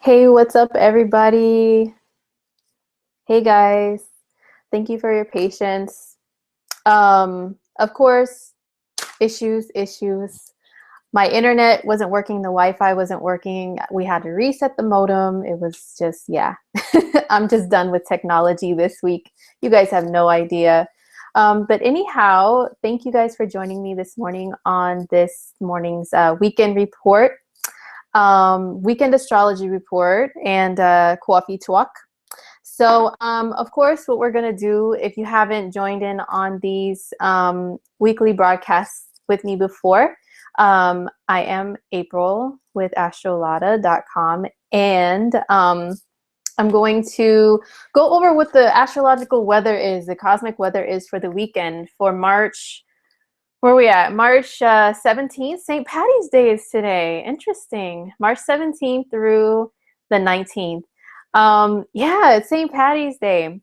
Hey, what's up, everybody? Hey, guys. Thank you for your patience. Of course, issues. My internet wasn't working, the Wi-Fi wasn't working. We had to reset the modem. It was just, yeah. I'm just done with technology this week. You guys have no idea. But anyhow, thank you guys for joining me this morning on this morning's weekend report. Weekend astrology report and coffee talk. So, of course, what we're going to do, if you haven't joined in on these weekly broadcasts with me before, I am April with astrolata.com, and I'm going to go over what the astrological weather is, the cosmic weather is for the weekend for March. Where are we at? March 17th. St. Patty's Day is today. Interesting. March 17th through the 19th. Yeah, it's St. Patty's Day.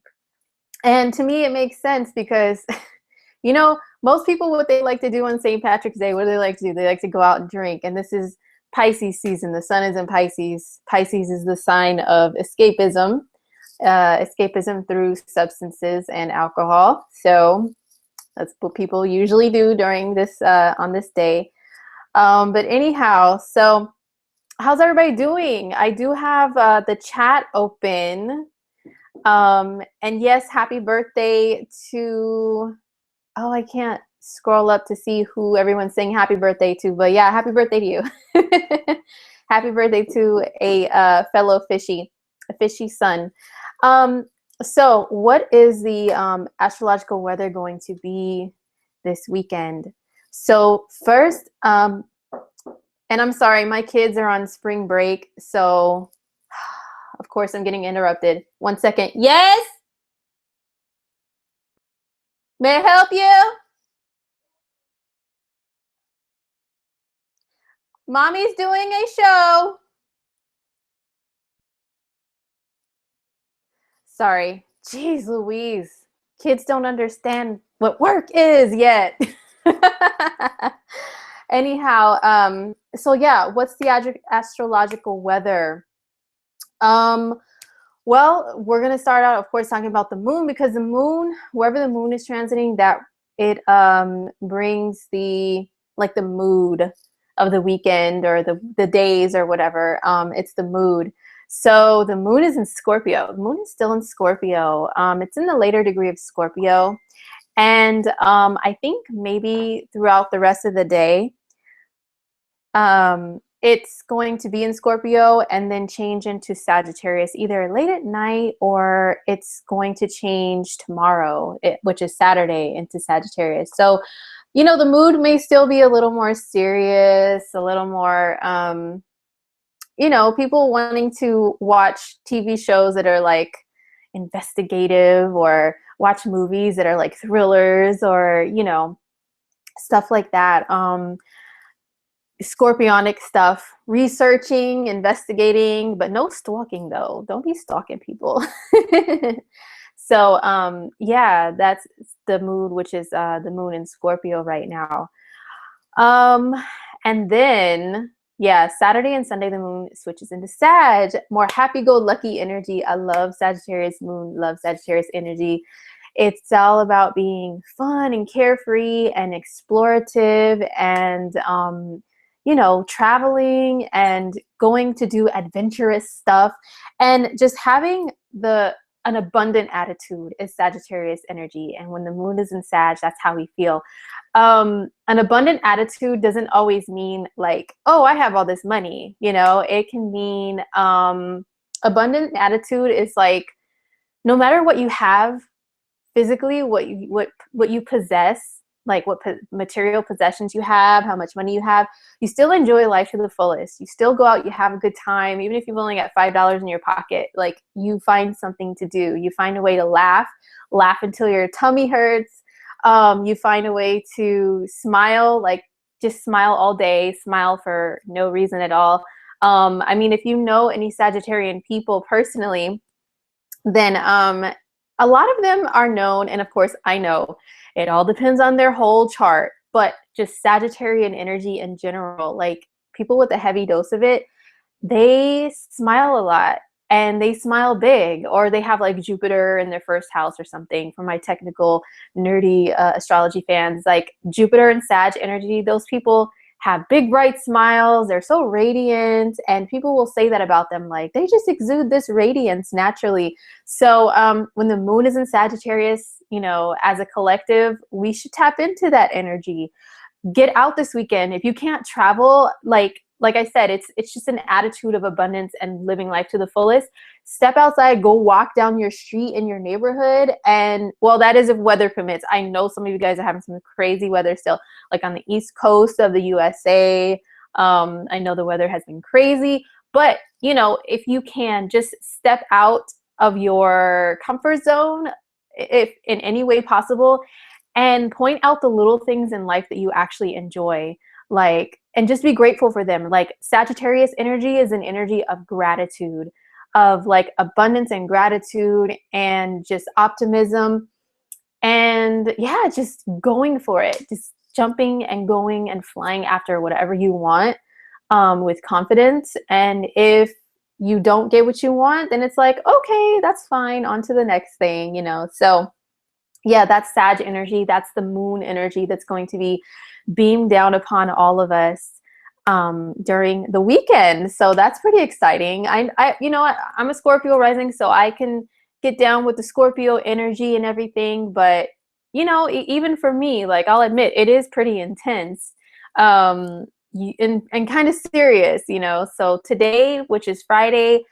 And to me, it makes sense because, most people, what they like to do on St. Patrick's Day, what do they like to do? They like to go out and drink. And this is Pisces season. The sun is in Pisces. Pisces is the sign of escapism, escapism through substances and alcohol. So that's what people usually do during this on this day. But anyhow, so how's everybody doing? I do have the chat open. And yes, happy birthday to, oh, I can't scroll up to see who everyone's saying happy birthday to, but yeah, happy birthday to you. Happy birthday to a fellow fishy, a fishy son. So what is the astrological weather going to be this weekend? So first, and I'm sorry, my kids are on spring break, so of course I'm getting interrupted. 1 second. Yes? May I help you? Mommy's doing a show. Sorry. Jeez Louise. Kids don't understand what work is yet. Anyhow, so yeah, what's the astrological weather? Well, we're going to start out, of course, talking about the moon, because the moon, wherever the moon is transiting, that it brings the mood of the weekend or the days or whatever. It's the mood. So the moon is in Scorpio. The moon is still in Scorpio. It's in the later degree of Scorpio. And I think maybe throughout the rest of the day, it's going to be in Scorpio and then change into Sagittarius either late at night, or it's going to change tomorrow, which is Saturday, into Sagittarius. So, the mood may still be a little more serious, a little more, people wanting to watch TV shows that are like investigative, or watch movies that are like thrillers, or, stuff like that. Scorpionic stuff, researching, investigating, but no stalking though. Don't be stalking people. So yeah, that's the mood, which is the moon in Scorpio right now. And then, yeah, Saturday and Sunday, the moon switches into Sag, more happy-go-lucky energy. I love Sagittarius moon, love Sagittarius energy. It's all about being fun and carefree and explorative, and traveling and going to do adventurous stuff, and just having an abundant attitude is Sagittarius energy. And when the moon is in Sag, that's how we feel. An abundant attitude doesn't always mean like, oh, I have all this money. It can mean abundant attitude is like, no matter what you have physically, what you possess, like what material possessions you have, how much money you have, you still enjoy life to the fullest. You still go out, you have a good time, even if you've only got $5 in your pocket. Like, you find something to do. You find a way to laugh until your tummy hurts. You find a way to smile, like just smile all day, smile for no reason at all. I mean, if you know any Sagittarian people personally, then a lot of them are known, and of course I know it all depends on their whole chart, but just Sagittarian energy in general, like people with a heavy dose of it, they smile a lot and they smile big, or they have like Jupiter in their first house or something. For my technical, nerdy astrology fans, like Jupiter and Sag energy, those people have big, bright smiles. They're so radiant, and people will say that about them, like they just exude this radiance naturally. So when the moon is in Sagittarius, you know, as a collective, we should tap into that energy. Get out this weekend. If you can't travel, like I said, it's just an attitude of abundance and living life to the fullest. Step outside, go walk down your street in your neighborhood, and well, that is if weather permits. I know some of you guys are having some crazy weather still, like on the east coast of the USA. I know the weather has been crazy, but you know, if you can just step out of your comfort zone, if in any way possible, and point out the little things in life that you actually enjoy, like, and just be grateful for them. Like Sagittarius energy is an energy of gratitude, of like abundance and gratitude and just optimism, and yeah, just going for it, just jumping and going and flying after whatever you want, with confidence. And if you don't get what you want, then it's like, okay, that's fine, on to the next thing, you know. So yeah, that's Sag energy. That's the moon energy that's going to be beamed down upon all of us during the weekend. So that's pretty exciting. You know, I'm a Scorpio rising, so I can get down with the Scorpio energy and everything. But you know, even for me, like I'll admit, it is pretty intense, and kind of serious. You know, so today, which is Friday,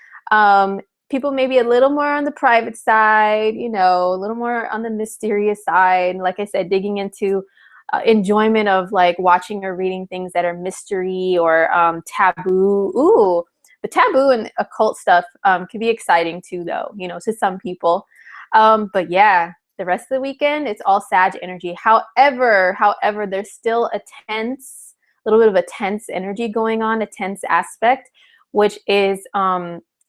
people may be a little more on the private side, you know, a little more on the mysterious side. Like I said, digging into enjoyment of like watching or reading things that are mystery or taboo. Ooh, the taboo and occult stuff can be exciting too, though, you know, to some people. But yeah, the rest of the weekend, it's all Sag energy. However, there's still a little bit of a tense energy going on, a tense aspect, which is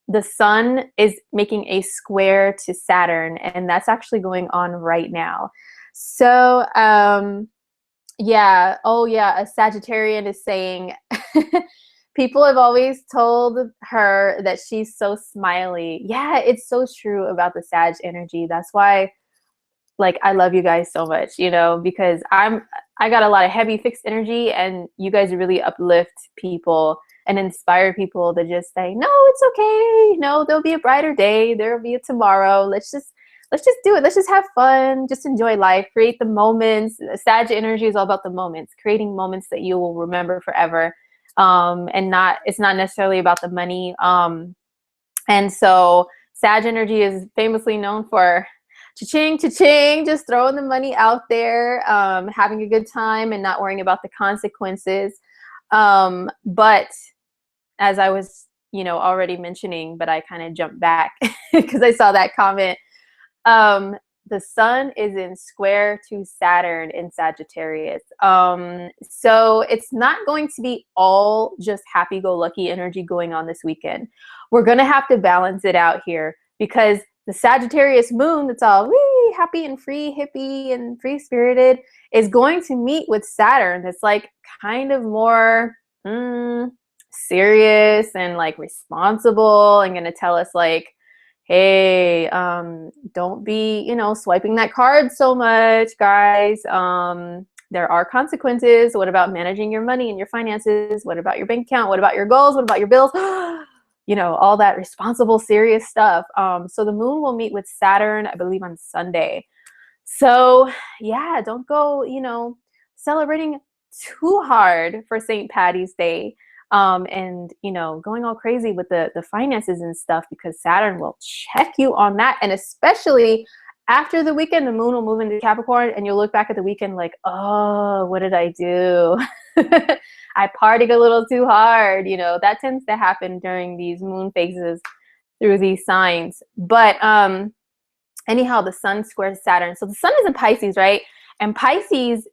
the sun is making a square to Saturn, and that's actually going on right now. So, yeah. Oh, yeah. A Sagittarian is saying, people have always told her that she's so smiley. Yeah, it's so true about the Sag energy. That's why, like, I love you guys so much, you know, because I got a lot of heavy fixed energy, and you guys really uplift people and inspire people to just say, no, it's okay. You know, there'll be a brighter day. There'll be a tomorrow. Let's just do it. Let's just have fun. Just enjoy life. Create the moments. Sag energy is all about the moments, creating moments that you will remember forever. And it's not necessarily about the money. And so Sag energy is famously known for cha-ching, cha-ching, just throwing the money out there, having a good time and not worrying about the consequences. But as I was, you know, already mentioning, but I kind of jumped back because I saw that comment. The sun is in square to Saturn in Sagittarius. So it's not going to be all just happy-go-lucky energy going on this weekend. We're going to have to balance it out here, because the Sagittarius moon that's all wee, happy and free, hippie and free-spirited is going to meet with Saturn that's like kind of more serious and like responsible, and going to tell us like, hey, don't be, you know, swiping that card so much, guys. There are consequences. What about managing your money and your finances? What about your bank account? What about your goals? What about your bills? You know, all that responsible, serious stuff. So the moon will meet with Saturn, I believe, on Sunday. So yeah, don't go, you know, celebrating too hard for St. Patty's Day. And you know, going all crazy with the finances and stuff, because Saturn will check you on that. And especially after the weekend, the moon will move into Capricorn, and you'll look back at the weekend like, oh, what did I do? I partied a little too hard. You know, that tends to happen during these moon phases through these signs. But anyhow, the sun squares Saturn. So the sun is in Pisces, right? And Pisces,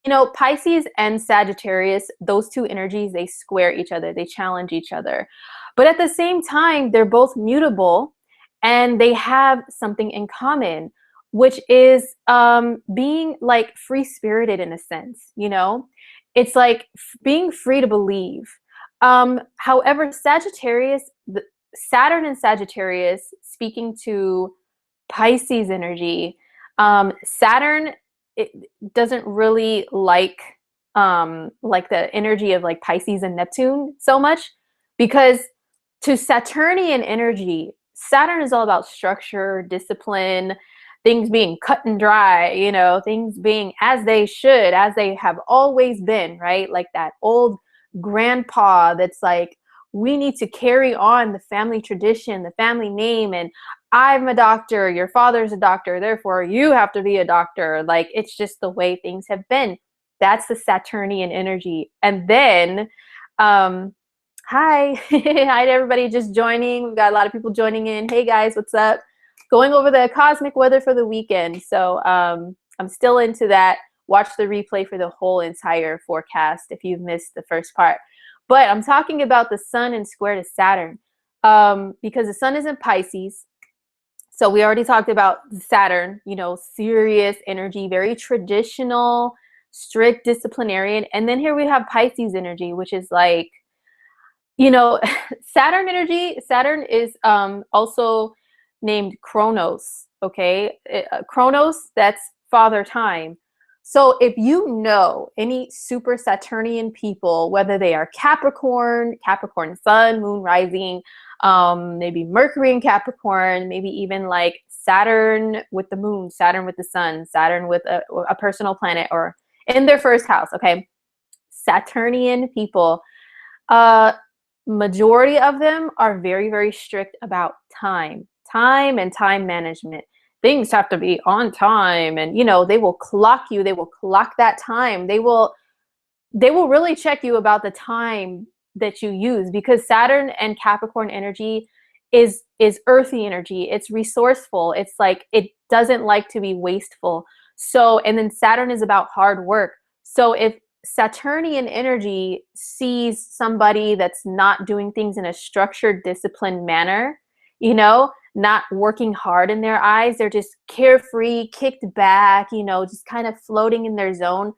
you know, Pisces and Sagittarius, those two energies, they square each other. They challenge each other. But at the same time, they're both mutable, and they have something in common, which is being like free-spirited in a sense, you know? It's like being free to believe. However, Saturn and Sagittarius, speaking to Pisces energy, Saturn, it doesn't really like the energy of like Pisces and Neptune so much, because to Saturnian energy, Saturn is all about structure, discipline, things being cut and dry, you know, things being as they should, as they have always been, right? Like that old grandpa that's like, we need to carry on the family tradition, the family name, and I'm a doctor, your father's a doctor, therefore you have to be a doctor. Like, it's just the way things have been. That's the Saturnian energy. And then, hi, hi to everybody just joining. We've got a lot of people joining in. Hey guys, what's up? Going over the cosmic weather for the weekend. So I'm still into that. Watch the replay for the whole entire forecast if you've missed the first part. But I'm talking about the sun and square to Saturn, because the sun is in Pisces. So we already talked about Saturn, you know, serious energy, very traditional, strict disciplinarian. And then here we have Pisces energy, which is like, you know, Saturn energy. Saturn is also named Chronos, okay? Chronos, that's father time. So if you know any super Saturnian people, whether they are Capricorn, Capricorn sun, moon rising, maybe Mercury in Capricorn, maybe even like Saturn with the moon, Saturn with the sun, Saturn with a personal planet, or in their first house, okay? Saturnian people, majority of them are very, very strict about time and time management. Things have to be on time, and you know, they will clock you, they will clock that time, they will really check you about the time that you use, because Saturn and Capricorn energy is earthy energy. It's resourceful. It's like, it doesn't like to be wasteful. So, and then Saturn is about hard work. So if Saturnian energy sees somebody that's not doing things in a structured, disciplined manner, you know, not working hard in their eyes, they're just carefree, kicked back, you know, just kind of floating in their zone,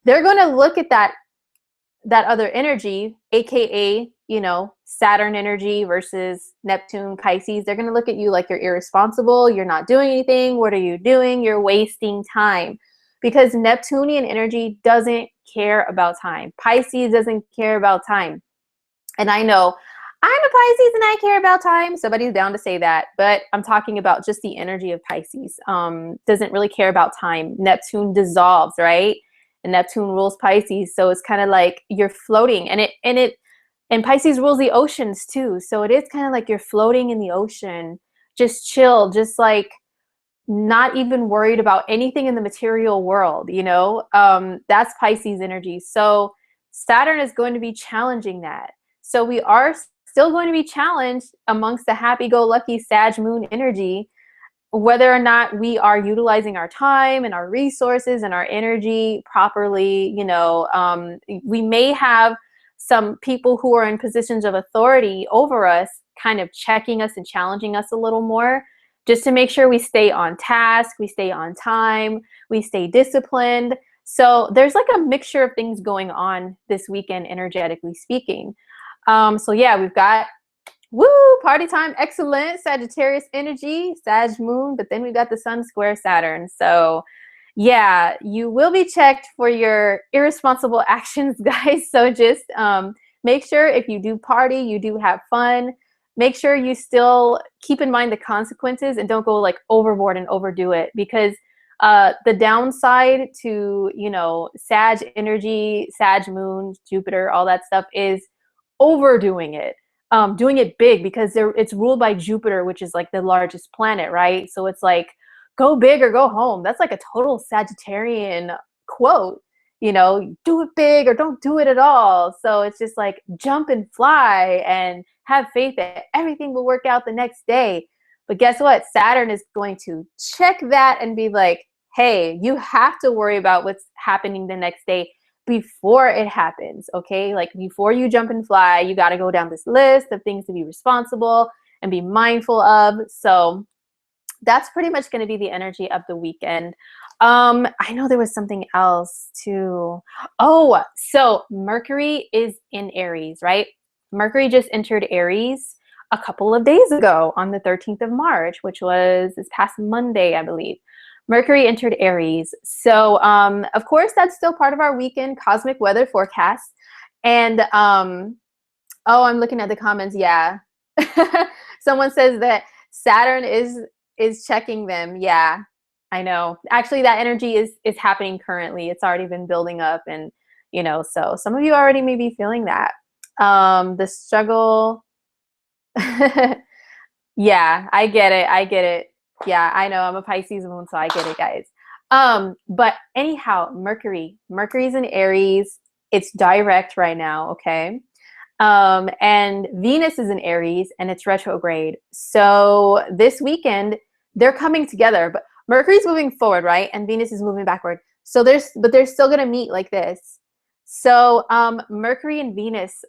they're going to look at that other energy, aka, you know, Saturn energy versus Neptune, Pisces. They're going to look at you like you're irresponsible, you're not doing anything, what are you doing, you're wasting time. Because Neptunian energy doesn't care about time. Pisces doesn't care about time. And I know I'm a Pisces and I care about time. Somebody's down to say that, but I'm talking about just the energy of Pisces. Doesn't really care about time. Neptune dissolves, right? And Neptune rules Pisces, so it's kind of like you're floating, and Pisces rules the oceans too. So it is kind of like you're floating in the ocean, just chill, just like not even worried about anything in the material world, you know? That's Pisces energy. So Saturn is going to be challenging that. So we are still going to be challenged amongst the happy-go-lucky Sag moon energy, whether or not we are utilizing our time and our resources and our energy properly. You know, we may have some people who are in positions of authority over us kind of checking us and challenging us a little more, just to make sure we stay on task, we stay on time, we stay disciplined. So there's like a mixture of things going on this weekend, energetically speaking. So yeah, we've got, woo, party time, excellent, Sagittarius energy, Sag moon, but then we got the sun square Saturn. So yeah, you will be checked for your irresponsible actions, guys. So just make sure if you do party, you do have fun, make sure you still keep in mind the consequences and don't go like overboard and overdo it, because the downside to, you know, Sag energy, Sag moon, Jupiter, all that stuff is overdoing it. Doing it big, because it's ruled by Jupiter, which is like the largest planet, right? So it's like, go big or go home. That's like a total Sagittarian quote, you know, do it big or don't do it at all. So it's just like jump and fly and have faith that everything will work out the next day. But guess what? Saturn is going to check that and be like, hey, you have to worry about what's happening the next day before it happens, okay? Like before you jump and fly, you got to go down this list of things to be responsible and be mindful of. So that's pretty much going to be the energy of the weekend. I know there was something else too. Oh, so Mercury is in Aries, right? Mercury just entered Aries a couple of days ago on the 13th of March, which was this past Monday, I believe. Mercury entered Aries. So, of course, that's still part of our weekend cosmic weather forecast. And, oh, I'm looking at the comments. Yeah. Someone says that Saturn is checking them. Yeah, I know. Actually, that energy is happening currently. It's already been building up, and so some of you already may be feeling that. The struggle. Yeah, I get it. I get it. Yeah, I know. I'm a Pisces moon, so I get it, guys. But anyhow, Mercury's in Aries. It's direct right now, okay? And Venus is in Aries and it's retrograde. So this weekend they're coming together, but Mercury's moving forward, right? And Venus is moving backward. So they're still gonna meet like this. So Mercury and Venus,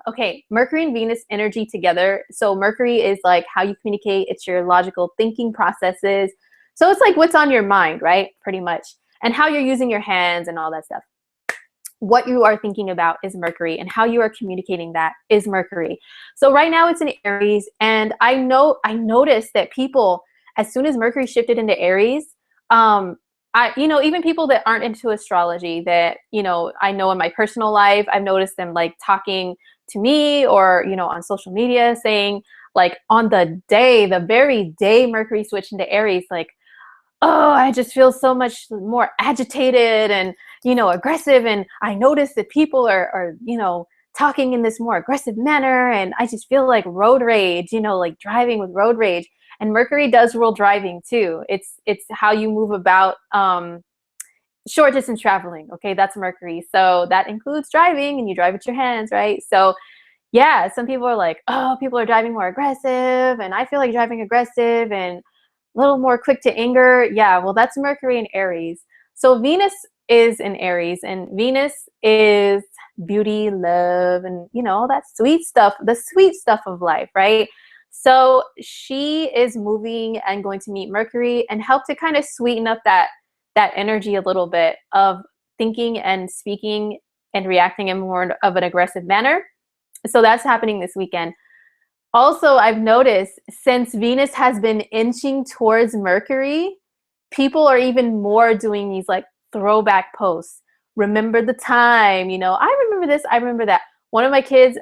okay, Mercury and Venus energy together. So Mercury is like how you communicate. It's your logical thinking processes. So it's like what's on your mind, right? Pretty much. And how you're using your hands and all that stuff. What you are thinking about is Mercury, and how you are communicating that is Mercury. So right now it's in Aries, and I noticed that people, as soon as Mercury shifted into Aries, even people that aren't into astrology, that I know in my personal life, I've noticed them like talking to me or on social media saying like on the very day Mercury switched into Aries, like, oh, I just feel so much more agitated and, aggressive. And I notice that people are talking in this more aggressive manner. And I just feel like road rage, like driving with road rage. And Mercury does rule driving too. It's how you move about short distance traveling. Okay, that's Mercury. So that includes driving, and you drive with your hands, right? So yeah, some people are like, oh, people are driving more aggressive. And I feel like driving aggressive and a little more quick to anger. Yeah, well, that's Mercury in Aries. So Venus is in Aries, and Venus is beauty, love, and all that sweet stuff, the sweet stuff of life, right? So she is moving and going to meet Mercury and help to kind of sweeten up that energy a little bit of thinking and speaking and reacting in more of an aggressive manner. So that's happening this weekend. Also, I've noticed since Venus has been inching towards Mercury, people are even more doing these like throwback posts. Remember the time, I remember this, I remember that. One of my kids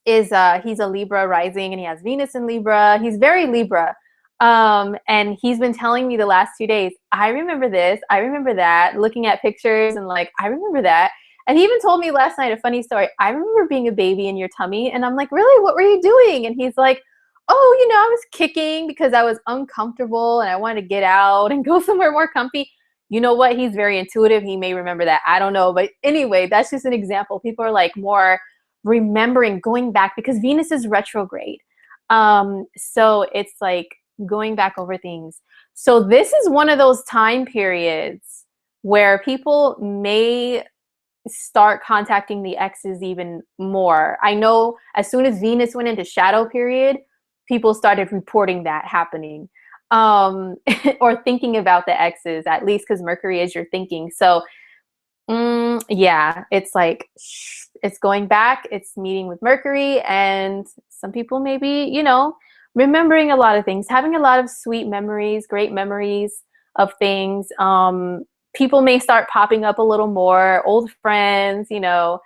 he's a Libra rising, and he has Venus in Libra. He's very Libra. And he's been telling me the last 2 days, I remember this, I remember that, looking at pictures and like, I remember that. And he even told me last night a funny story. I remember being a baby in your tummy. And I'm like, really? What were you doing? And he's like, oh, I was kicking because I was uncomfortable and I wanted to get out and go somewhere more comfy. You know what? He's very intuitive. He may remember that. I don't know. But anyway, that's just an example. People are like more remembering, going back, because Venus is retrograde. So it's like going back over things. So this is one of those time periods where people may start contacting the exes even more. I know as soon as Venus went into shadow period, people started reporting that happening, or thinking about the exes, at least because Mercury is your thinking. So yeah, it's like it's going back, it's meeting with Mercury, and some people may be, remembering a lot of things, having a lot of sweet memories, great memories of things. People may start popping up a little more, old friends, yeah,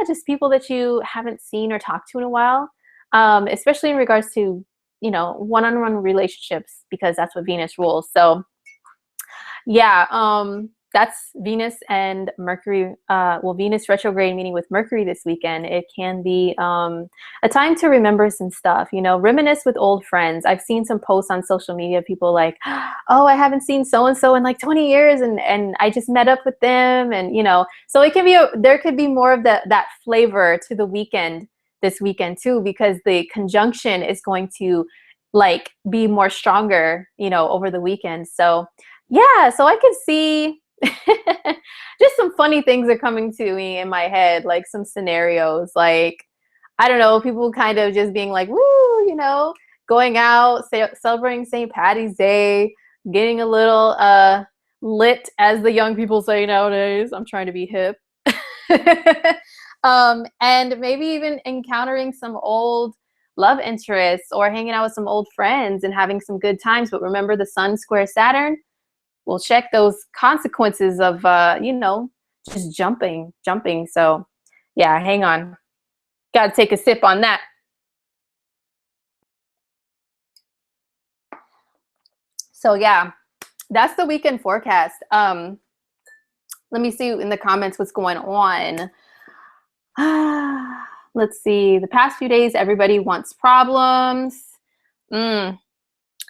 just people that you haven't seen or talked to in a while, especially in regards to, one-on-one relationships, because that's what Venus rules. So yeah, that's Venus and Mercury. Venus retrograde meeting with Mercury this weekend. It can be a time to remember some stuff, reminisce with old friends. I've seen some posts on social media, people like, oh, I haven't seen so-and-so in like 20 years and I just met up with them. And, so it can be, there could be more of that flavor to the weekend this weekend too, because the conjunction is going to like be more stronger, over the weekend. So yeah, so I could see just some funny things are coming to me in my head, like some scenarios, like, I don't know, people kind of just being like, woo, going out, celebrating St. Patty's Day, getting a little lit, as the young people say nowadays. I'm trying to be hip. And maybe even encountering some old love interests or hanging out with some old friends and having some good times. But remember, the sun square Saturn will check those consequences of, you know, just jumping. So yeah, hang on. Got to take a sip on that. So yeah, that's the weekend forecast. Let me see in the comments what's going on. Let's see. The past few days, everybody wants problems. Yeah,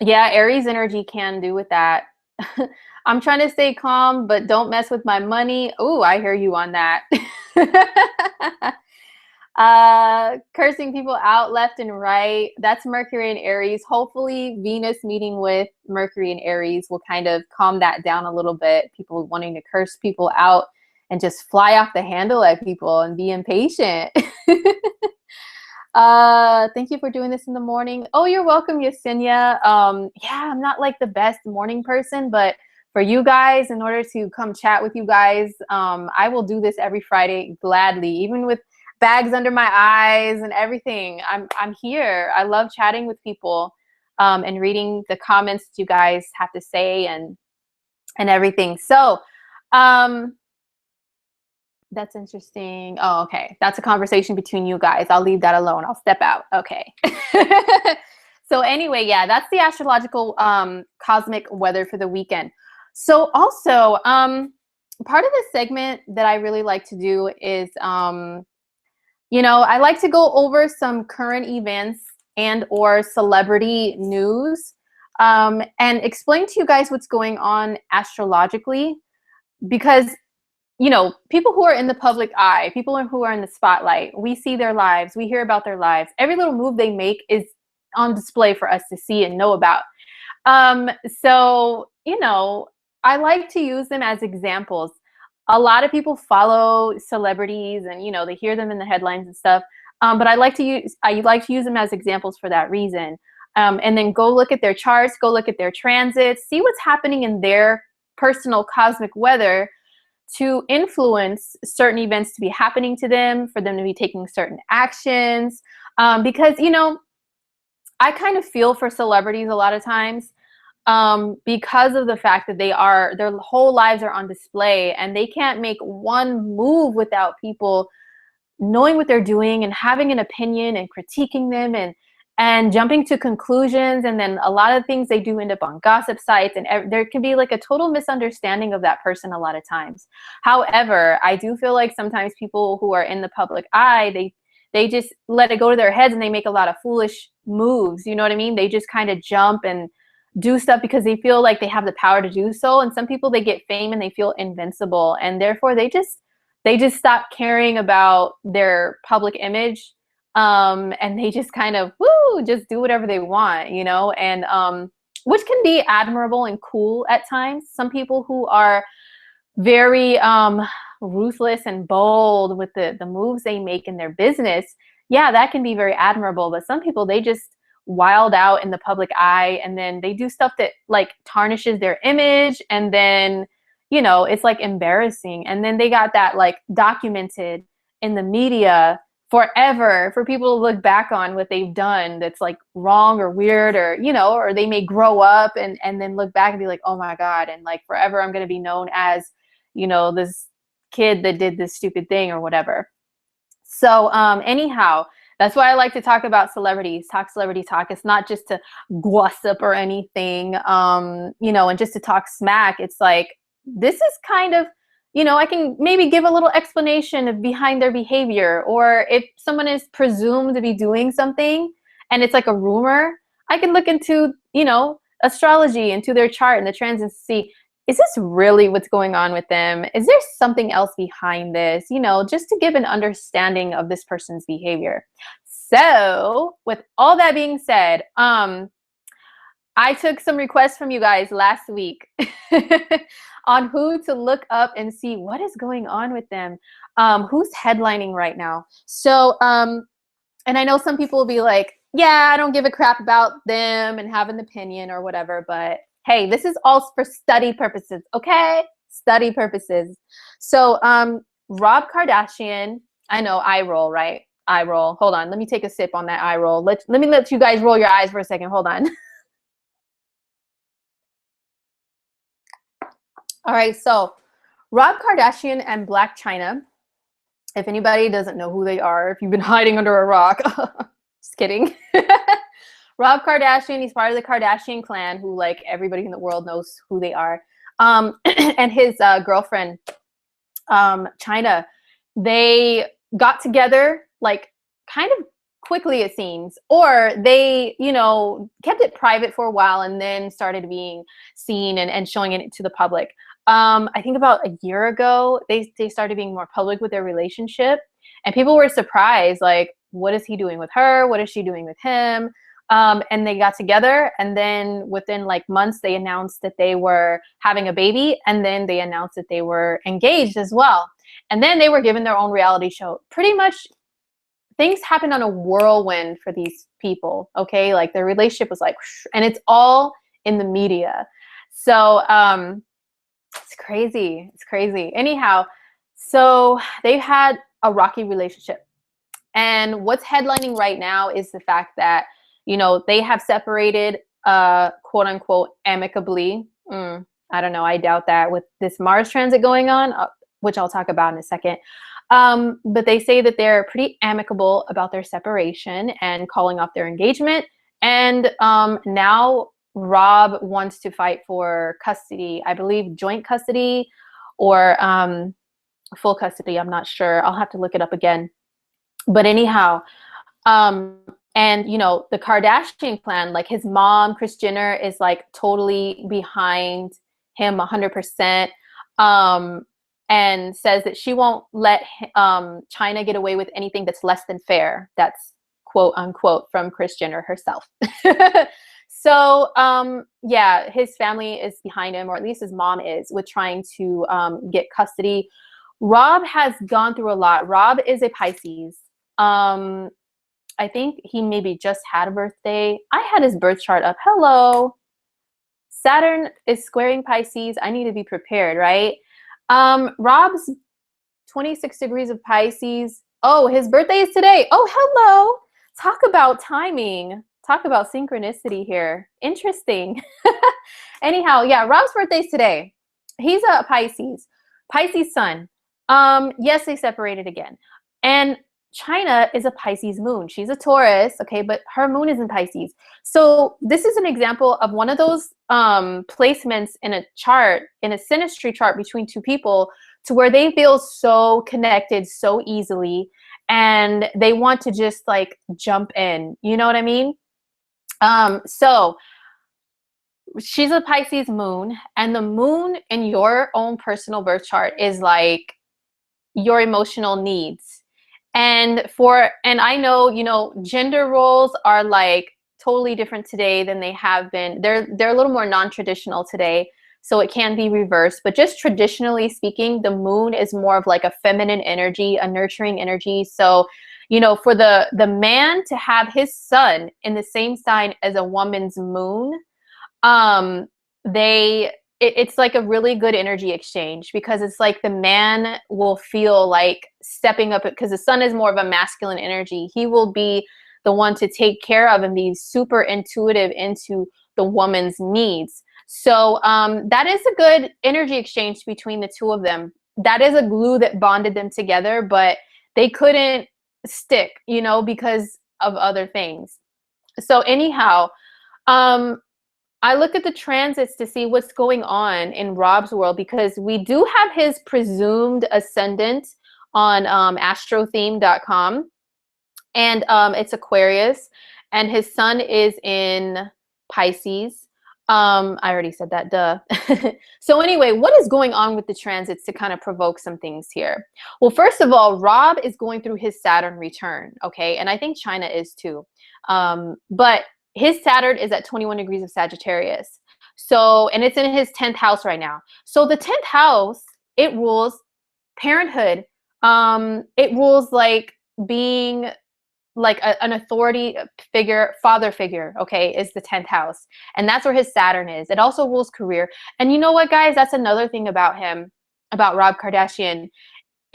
Aries energy can do with that. I'm trying to stay calm, but don't mess with my money. Oh, I hear you on that. Cursing people out left and right. That's Mercury and Aries. Hopefully Venus meeting with Mercury and Aries will kind of calm that down a little bit. People wanting to curse people out and just fly off the handle at people and be impatient. Thank you for doing this in the morning. Oh, you're welcome, Yesenia. Yeah, I'm not like the best morning person, but for you guys, in order to come chat with you guys, I will do this every Friday gladly, even with bags under my eyes and everything. I'm here. I love chatting with people, and reading the comments that you guys have to say and everything. So, that's interesting. Oh, okay. That's a conversation between you guys. I'll leave that alone. I'll step out. Okay. So anyway, yeah, that's the astrological cosmic weather for the weekend. So also, part of this segment that I really like to do is, you know, I like to go over some current events and or celebrity news, and explain to you guys what's going on astrologically, because you know, people who are in the public eye, people who are in the spotlight, we see their lives, we hear about their lives. Every little move they make is on display for us to see and know about. So, you know, I like to use them as examples. A lot of people follow celebrities and, you know, they hear them in the headlines and stuff. But I like to use them as examples for that reason. And then go look at their charts, go look at their transits, see what's happening in their personal cosmic weather to influence certain events to be happening to them, for them to be taking certain actions. Because, you know, I kind of feel for celebrities a lot of times, because of the fact that their whole lives are on display and they can't make one move without people knowing what they're doing and having an opinion and critiquing them and jumping to conclusions. And then a lot of things they do end up on gossip sites, and there can be like a total misunderstanding of that person a lot of times. However, I do feel like sometimes people who are in the public eye, they just let it go to their heads and they make a lot of foolish moves. You know what I mean? They just kind of jump and do stuff because they feel like they have the power to do so. And some people, they get fame and they feel invincible, and therefore they just stop caring about their public image. And they just kind of just do whatever they want, you know, and which can be admirable and cool at times. Some people who are very ruthless and bold with the moves they make in their business, yeah, that can be very admirable. But some people, they just wild out in the public eye, and then they do stuff that like tarnishes their image, and then, you know, it's like embarrassing, and then they got that like documented in the media forever for people to look back on what they've done that's like wrong or weird, or, you know, or they may grow up and then look back and be like, oh my God, and like forever I'm going to be known as, you know, this kid that did this stupid thing or whatever. So anyhow, that's why I like to talk about celebrities, talk celebrity talk. It's not just to gossip or anything, you know, and just to talk smack. It's like, this is kind of, you know, I can maybe give a little explanation of behind their behavior, or if someone is presumed to be doing something and it's like a rumor, I can look into, you know, astrology, into their chart and the transits to see, is this really what's going on with them? Is there something else behind this? You know, just to give an understanding of this person's behavior. So with all that being said, I took some requests from you guys last week on who to look up and see what is going on with them, who's headlining right now. So, and I know some people will be like, yeah, I don't give a crap about them and have an opinion or whatever, but hey, this is all for study purposes, okay? Study purposes. So, Rob Kardashian I know, eye roll, right? Eye roll. Hold on. Let me take a sip on that eye roll. Let me let you guys roll your eyes for a second. Hold on. All right. So Rob Kardashian and Black China. If anybody doesn't know who they are, if you've been hiding under a rock, just kidding. Rob Kardashian, he's part of the Kardashian clan, who like everybody in the world knows who they are. And his girlfriend, China, they got together like kind of quickly, it seems, or they, you know, kept it private for a while and then started being seen and showing it to the public. I think about a year ago, they started being more public with their relationship, and people were surprised, like, what is he doing with her? What is she doing with him? And they got together, and then within like months, they announced that they were having a baby, and then they announced that they were engaged as well. And then they were given their own reality show. Pretty much things happened on a whirlwind for these people, okay? Like their relationship was like, and it's all in the media. So it's crazy. It's crazy. Anyhow, so they've had a rocky relationship. And what's headlining right now is the fact that, you know, they have separated, quote unquote, amicably. I don't know. I doubt that with this Mars transit going on, which I'll talk about in a second. But they say that they're pretty amicable about their separation and calling off their engagement. And now Rob wants to fight for custody, I believe joint custody or full custody. I'm not sure. I'll have to look it up again. But anyhow, and you know, the Kardashian clan, like his mom, Kris Jenner, is like totally behind him 100%. And says that she won't let China get away with anything that's less than fair. That's quote unquote from Kris Jenner herself. So yeah, his family is behind him, or at least his mom is, with trying to get custody. Rob has gone through a lot. Rob is a Pisces. I think he maybe just had a birthday. I had his birth chart up. Hello. Saturn is squaring Pisces. I need to be prepared, right? Rob's 26 degrees of Pisces. Oh, his birthday is today. Oh, hello. Talk about timing. Talk about synchronicity here. Interesting. Anyhow, yeah, Rob's birthday is today. He's a Pisces. Pisces sun. Yes, they separated again. And China is a Pisces moon. She's a Taurus, okay, but her moon is in Pisces. So this is an example of one of those placements in a chart, in a synastry chart between two people, to where they feel so connected so easily, and they want to just like jump in. You know what I mean? So she's a Pisces moon, and the moon in your own personal birth chart is like your emotional needs. And I know, you know, gender roles are like totally different today than they have been. They're a little more non-traditional today, so it can be reversed. But just traditionally speaking, the moon is more of like a feminine energy, a nurturing energy. So, you know, for the man to have his sun in the same sign as a woman's moon, it's like a really good energy exchange, because it's like the man will feel like stepping up, because the sun is more of a masculine energy. He will be the one to take care of and be super intuitive into the woman's needs. So that is a good energy exchange between the two of them. That is a glue that bonded them together, but they couldn't stick, you know, because of other things. So anyhow, I look at the transits to see what's going on in Rob's world, because we do have his presumed ascendant on astrotheme.com, and it's Aquarius, and his sun is in Pisces. I already said that, duh. So anyway, what is going on with the transits to kind of provoke some things here? Well, first of all, Rob is going through his Saturn return, okay? And I think China is too. But his Saturn is at 21 degrees of Sagittarius. So, and it's in his 10th house right now. So the 10th house, it rules parenthood. It rules like being like an authority figure, father figure, okay, is the 10th house. And that's where his Saturn is. It also rules career. And you know what, guys? That's another thing about him, about Rob Kardashian.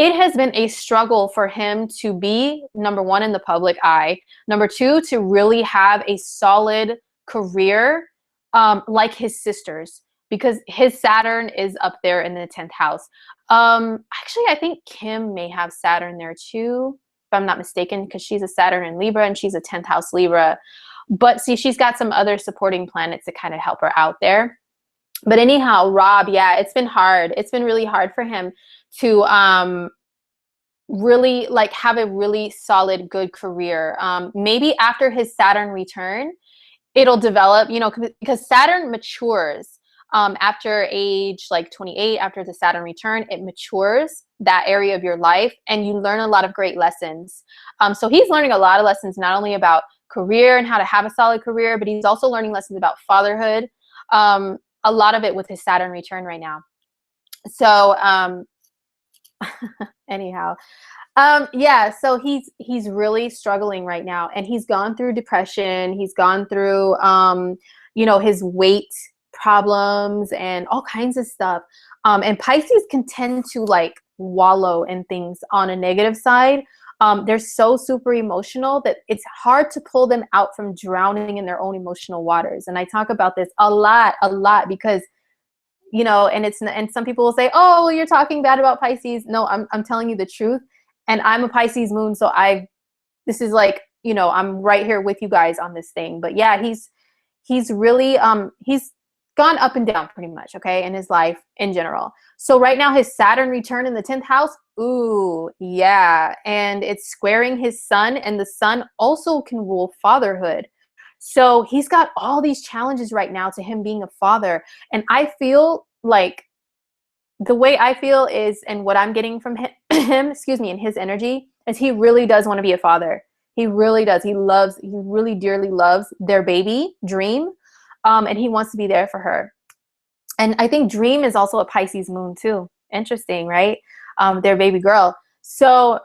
it has been a struggle for him to be, number one, in the public eye. Number two, to really have a solid career like his sisters, because his Saturn is up there in the 10th house. Actually, I think Kim may have Saturn there too, if I'm not mistaken, because she's a Saturn in Libra and she's a 10th house Libra. But see, she's got some other supporting planets to kind of help her out there. But anyhow, Rob, yeah, it's been hard. It's been really hard for him to really like have a really solid, good career. Maybe after his Saturn return, it'll develop, you know, because Saturn matures after age like 28, after the Saturn return, it matures that area of your life and you learn a lot of great lessons. So he's learning a lot of lessons, not only about career and how to have a solid career, but he's also learning lessons about fatherhood. A lot of it with his Saturn return right now. So anyhow, yeah, so he's really struggling right now, and he's gone through depression. He's gone through, you know, his weight problems and all kinds of stuff. And Pisces can tend to like wallow in things on a negative side. They're so super emotional that it's hard to pull them out from drowning in their own emotional waters. And I talk about this a lot because, you know, and some people will say, oh, you're talking bad about Pisces. No, I'm telling you the truth. And I'm a Pisces moon, so this is like, you know, I'm right here with you guys on this thing. But yeah, he's really he's gone up and down pretty much, okay, in his life in general. So right now his Saturn return in the 10th house, ooh, yeah, and it's squaring his sun, and the sun also can rule fatherhood. So he's got all these challenges right now to him being a father. And I feel like the way I feel is, and what I'm getting from him, excuse me, and his energy, is he really does want to be a father. He really does. He really dearly loves their baby, Dream, and he wants to be there for her. And I think Dream is also a Pisces moon too. Interesting, right? Their baby girl. So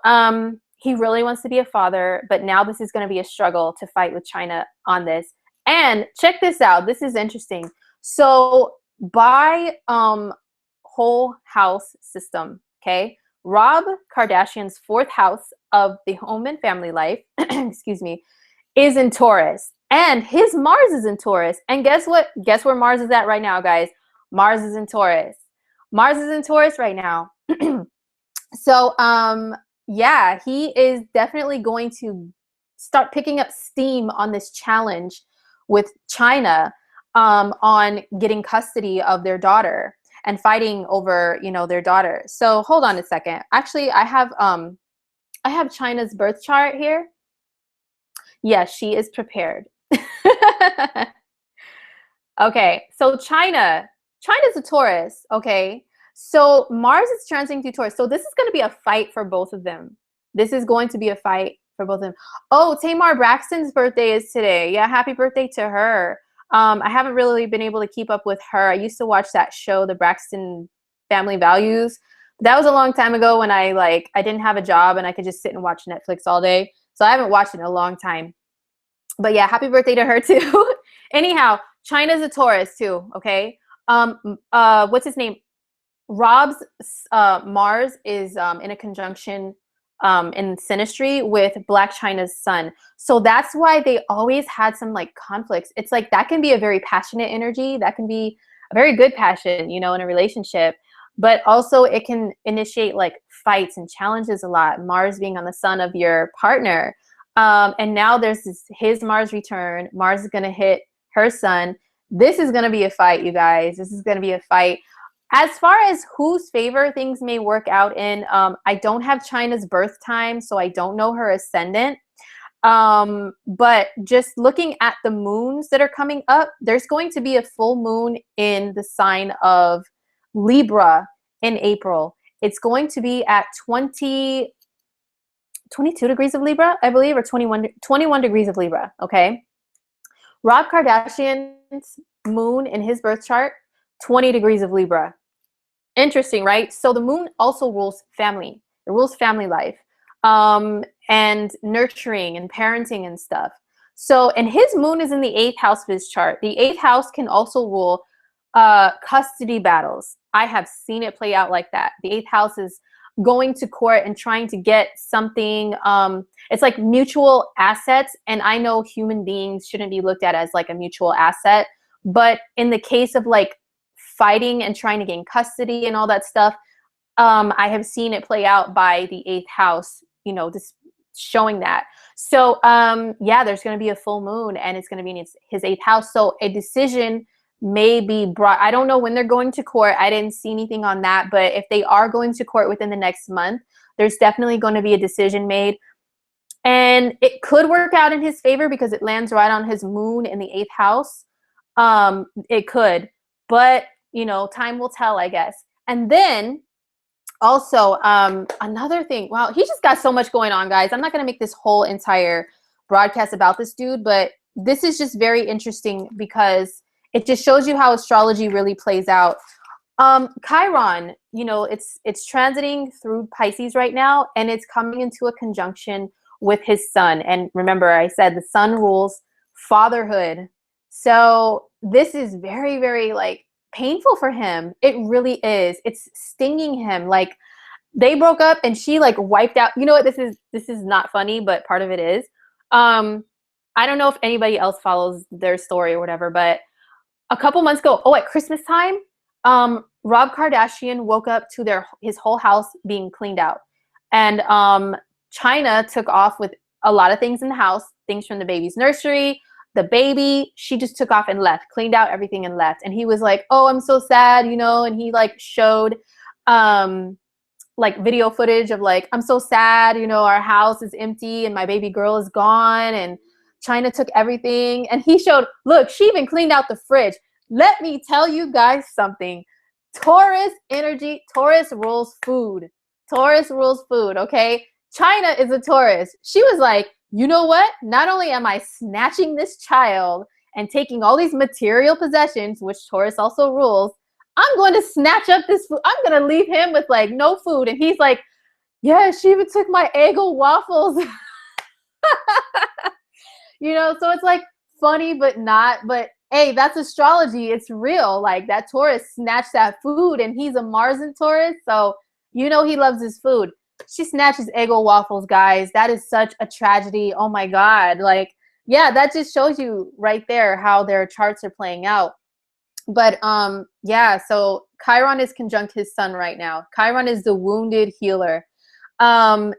he really wants to be a father, but now this is going to be a struggle to fight with China on this. And check this out. This is interesting. So by whole house system, okay, Rob Kardashian's 4th house of the home and family life, excuse me, is in Taurus, and his Mars is in Taurus. And guess what? Guess where Mars is at right now, guys? Mars is in Taurus. Mars is in Taurus right now. So yeah, he is definitely going to start picking up steam on this challenge with China on getting custody of their daughter and fighting over, you know, their daughter. So hold on a second. Actually, I have China's birth chart here. Yes, she is prepared. Okay, so China's a Taurus, okay? So Mars is transiting through Taurus. So this is going to be a fight for both of them. This is going to be a fight for both of them. Oh, Tamar Braxton's birthday is today. Yeah, happy birthday to her. I haven't really been able to keep up with her. I used to watch that show, The Braxton Family Values. That was a long time ago when I didn't have a job and I could just sit and watch Netflix all day. So I haven't watched it in a long time. But yeah, happy birthday to her too. Anyhow, China's a Taurus too, okay? What's his name? Rob's Mars is in a conjunction in synastry with Black China's sun. So that's why they always had some like conflicts. It's like that can be a very passionate energy. That can be a very good passion, you know, in a relationship. But also it can initiate like fights and challenges a lot. Mars being on the sun of your partner. And now there's his Mars return. Mars is going to hit her sun. This is going to be a fight, you guys. This is going to be a fight. As far as whose favor things may work out in, I don't have China's birth time, so I don't know her ascendant. But just looking at the moons that are coming up, there's going to be a full moon in the sign of Libra in April. It's going to be at 22 degrees of Libra, I believe, or 21 degrees of Libra, okay? Rob Kardashian's moon in his birth chart, 20 degrees of Libra. Interesting, right? So the moon also rules family. It rules family life and nurturing and parenting and stuff. So, and his moon is in the 8th house of his chart. The 8th house can also rule custody battles. I have seen it play out like that. The 8th house is going to court and trying to get something. It's like mutual assets. And I know human beings shouldn't be looked at as like a mutual asset. But in the case of like fighting and trying to gain custody and all that stuff, I have seen it play out by the 8th house, you know, this showing that. So yeah, there's going to be a full moon and it's going to be in his 8th house. So a decision may be brought. I don't know when they're going to court. I didn't see anything on that. But if they are going to court within the next month, there's definitely going to be a decision made. And it could work out in his favor because it lands right on his moon in the 8th house. It could. But, you know, time will tell, I guess. And then also, another thing, wow, he just got so much going on, guys. I'm not going to make this whole entire broadcast about this dude, but this is just very interesting because it just shows you how astrology really plays out. Chiron, you know, it's transiting through Pisces right now, and it's coming into a conjunction with his sun. And remember, I said the sun rules fatherhood. So this is very, very like painful for him. It really is. It's stinging him. Like they broke up and she like wiped out. You know what? This is not funny, but part of it is. I don't know if anybody else follows their story or whatever, but a couple months ago, at Christmas time, Rob Kardashian woke up to his whole house being cleaned out. And China took off with a lot of things in the house, things from the baby's nursery, the baby. She just took off and left, cleaned out everything and left. And he was like, oh, I'm so sad, you know, and he like showed like video footage of like, I'm so sad, you know, our house is empty and my baby girl is gone and China took everything. And he showed, look, she even cleaned out the fridge. Let me tell you guys something. Taurus energy, Taurus rules food. Taurus rules food, okay? China is a Taurus. She was like, you know what? Not only am I snatching this child and taking all these material possessions, which Taurus also rules, I'm going to snatch up this food. I'm going to leave him with like no food. And he's like, yeah, she even took my Eggo waffles. You know, so it's like funny, but not. But hey, that's astrology. It's real. Like that Taurus snatched that food and he's a Mars in Taurus. So, you know, he loves his food. She snatches Eggo waffles, guys. That is such a tragedy. Oh my God. Like, yeah, that just shows you right there how their charts are playing out. But yeah, so Chiron is conjunct his sun right now. Chiron is the wounded healer.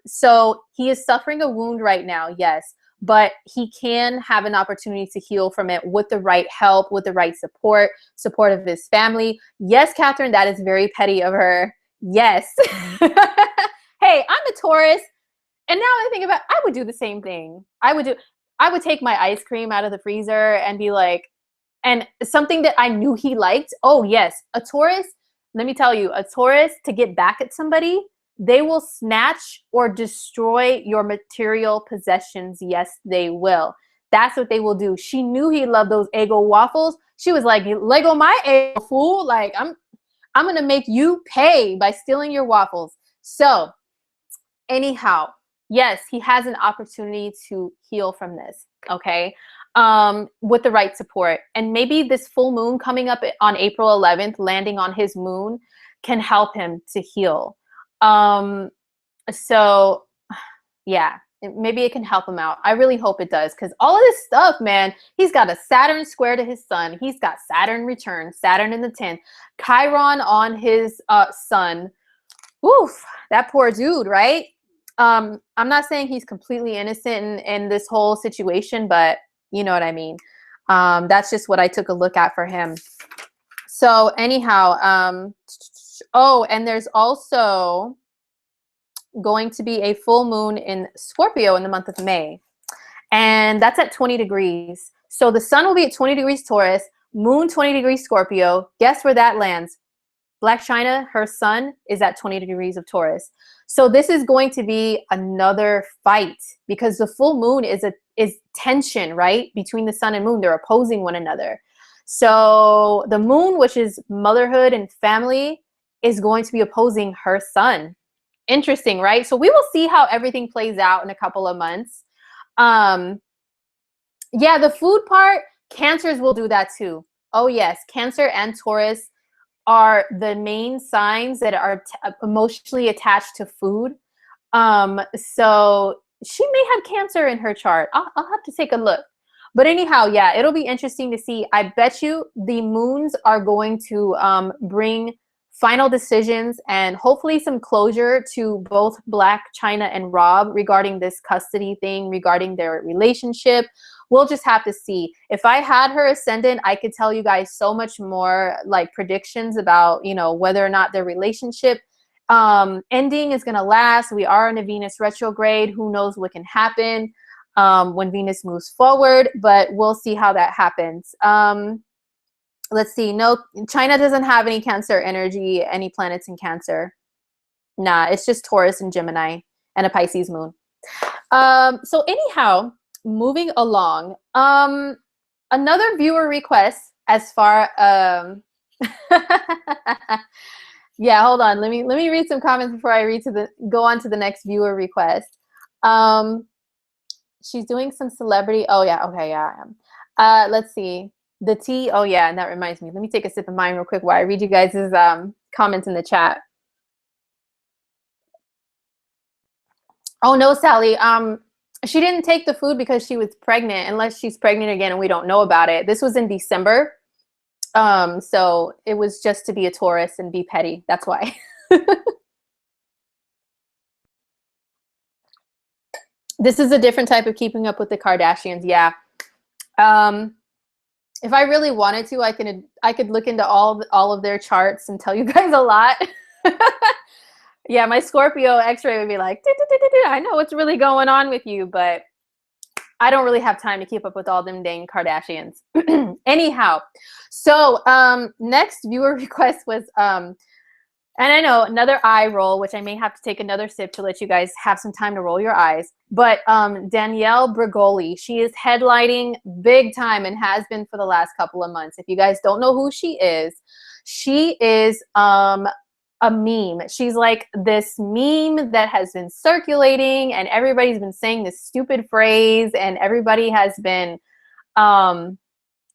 So he is suffering a wound right now, yes, but he can have an opportunity to heal from it with the right help, with the right support of his family. Yes, Catherine, that is very petty of her. Yes. Hey, I'm a Taurus. And now I think about, I would do the same thing. I would take my ice cream out of the freezer and be like, and something that I knew he liked. Oh yes, a Taurus, let me tell you, a Taurus, to get back at somebody, they will snatch or destroy your material possessions. Yes, they will. That's what they will do. She knew he loved those Eggo waffles. She was like, Lego my Eggo, fool. Like, I'm going to make you pay by stealing your waffles. So anyhow, yes, he has an opportunity to heal from this, okay, with the right support. And maybe this full moon coming up on April 11th, landing on his moon, can help him to heal. So yeah, maybe it can help him out. I really hope it does, because all of this stuff, man, he's got a Saturn square to his sun. He's got Saturn return, Saturn in the 10th, Chiron on his sun. Oof, that poor dude, right? I'm not saying he's completely innocent in this whole situation, but you know what I mean. That's just what I took a look at for him. So anyhow, oh, and there's also going to be a full moon in Scorpio in the month of May. And that's at 20 degrees. So the sun will be at 20 degrees Taurus, moon 20 degrees Scorpio. Guess where that lands? Black China, her sun is at 20 degrees of Taurus. So this is going to be another fight, because the full moon is tension, right? Between the sun and moon, they're opposing one another. So the moon, which is motherhood and family, is going to be opposing her sun. Interesting, right? So we will see how everything plays out in a couple of months. Yeah, the food part, Cancers will do that too. Oh yes, Cancer and Taurus are the main signs that are emotionally attached to food. So she may have Cancer in her chart. I'll have to take a look. But anyhow, yeah, it'll be interesting to see. I bet you the moons are going to bring final decisions and hopefully some closure to both Black China and Rob regarding this custody thing, regarding their relationship. We'll just have to see. If I had her ascendant, I could tell you guys so much more, like predictions about, you know, whether or not their relationship ending is going to last. We are in a Venus retrograde. Who knows what can happen when Venus moves forward, but we'll see how that happens. Let's see. No, China doesn't have any Cancer energy, any planets in Cancer. Nah, it's just Taurus and Gemini and a Pisces moon. So anyhow, moving along. Another viewer request as far yeah, hold on. Let me read some comments before I go on to the next viewer request. She's doing some celebrity. Oh yeah, okay, yeah, I am. Let's see. The tea. Oh yeah, and that reminds me. Let me take a sip of mine real quick while I read you guys' comments in the chat. Oh no, Sally. She didn't take the food because she was pregnant, unless she's pregnant again and we don't know about it. This was in December. So it was just to be a Taurus and be petty. That's why. This is a different type of keeping up with the Kardashians. Yeah. If I really wanted to, I could look into all of their charts and tell you guys a lot. Yeah, my Scorpio X-ray would be like, I know what's really going on with you, but I don't really have time to keep up with all them dang Kardashians. Anyhow, so next viewer request was, and I know another eye roll, which I may have to take another sip to let you guys have some time to roll your eyes. But Danielle Bregoli, she is headlining big time and has been for the last couple of months. If you guys don't know who she is a meme. She's like this meme that has been circulating and everybody's been saying this stupid phrase and everybody has been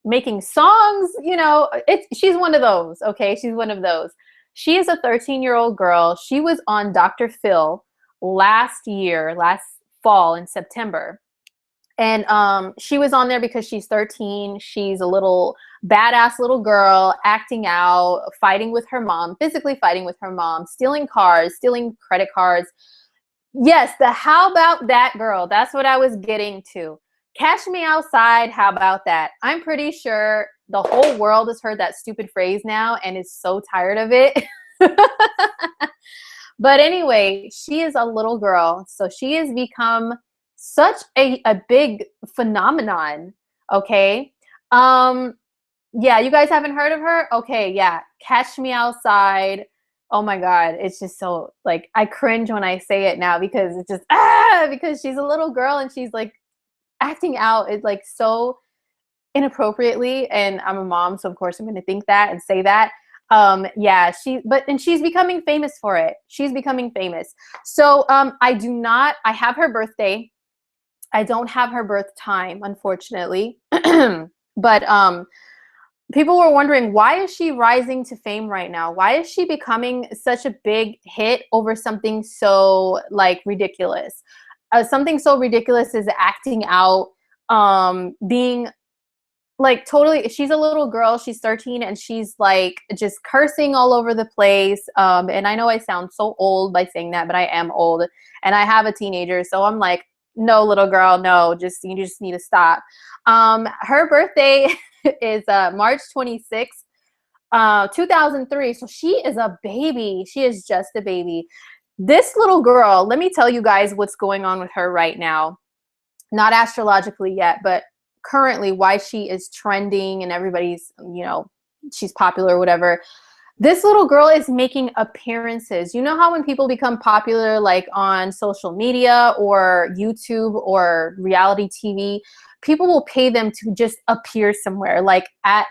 making songs, you know. She's one of those, okay? She's one of those. She is a 13-year-old girl. She was on Dr. Phil last fall in September. And she was on there because she's 13. She's a little badass little girl acting out, fighting with her mom, physically fighting with her mom, stealing cars, stealing credit cards. Yes, the how about that girl. That's what I was getting to. Catch me outside. How about that? I'm pretty sure the whole world has heard that stupid phrase now and is so tired of it. But anyway, she is a little girl. So she has become such a big phenomenon. Okay. Yeah, you guys haven't heard of her? Okay, yeah. Catch Me Outside. Oh my God. It's just so, like, I cringe when I say it now because it's just, because she's a little girl and she's like acting out is like so inappropriately. And I'm a mom, so of course I'm going to think that and say that. Yeah, she's becoming famous for it. She's becoming famous. So I have her birthday. I don't have her birth time, unfortunately. But people were wondering, why is she rising to fame right now? Why is she becoming such a big hit over something so like ridiculous? Something so ridiculous is acting out, being like totally, she's a little girl, she's 13 and she's like just cursing all over the place. And I know I sound so old by saying that, but I am old and I have a teenager. So I'm like, no, little girl, no, you just need to stop. Her birthday is March 26th, 2003. So she is a baby. She is just a baby. This little girl, let me tell you guys what's going on with her right now. Not astrologically yet, but currently why she is trending and everybody's, you know, she's popular or whatever. This little girl is making appearances. You know how when people become popular, like on social media or YouTube or reality TV, people will pay them to just appear somewhere, like at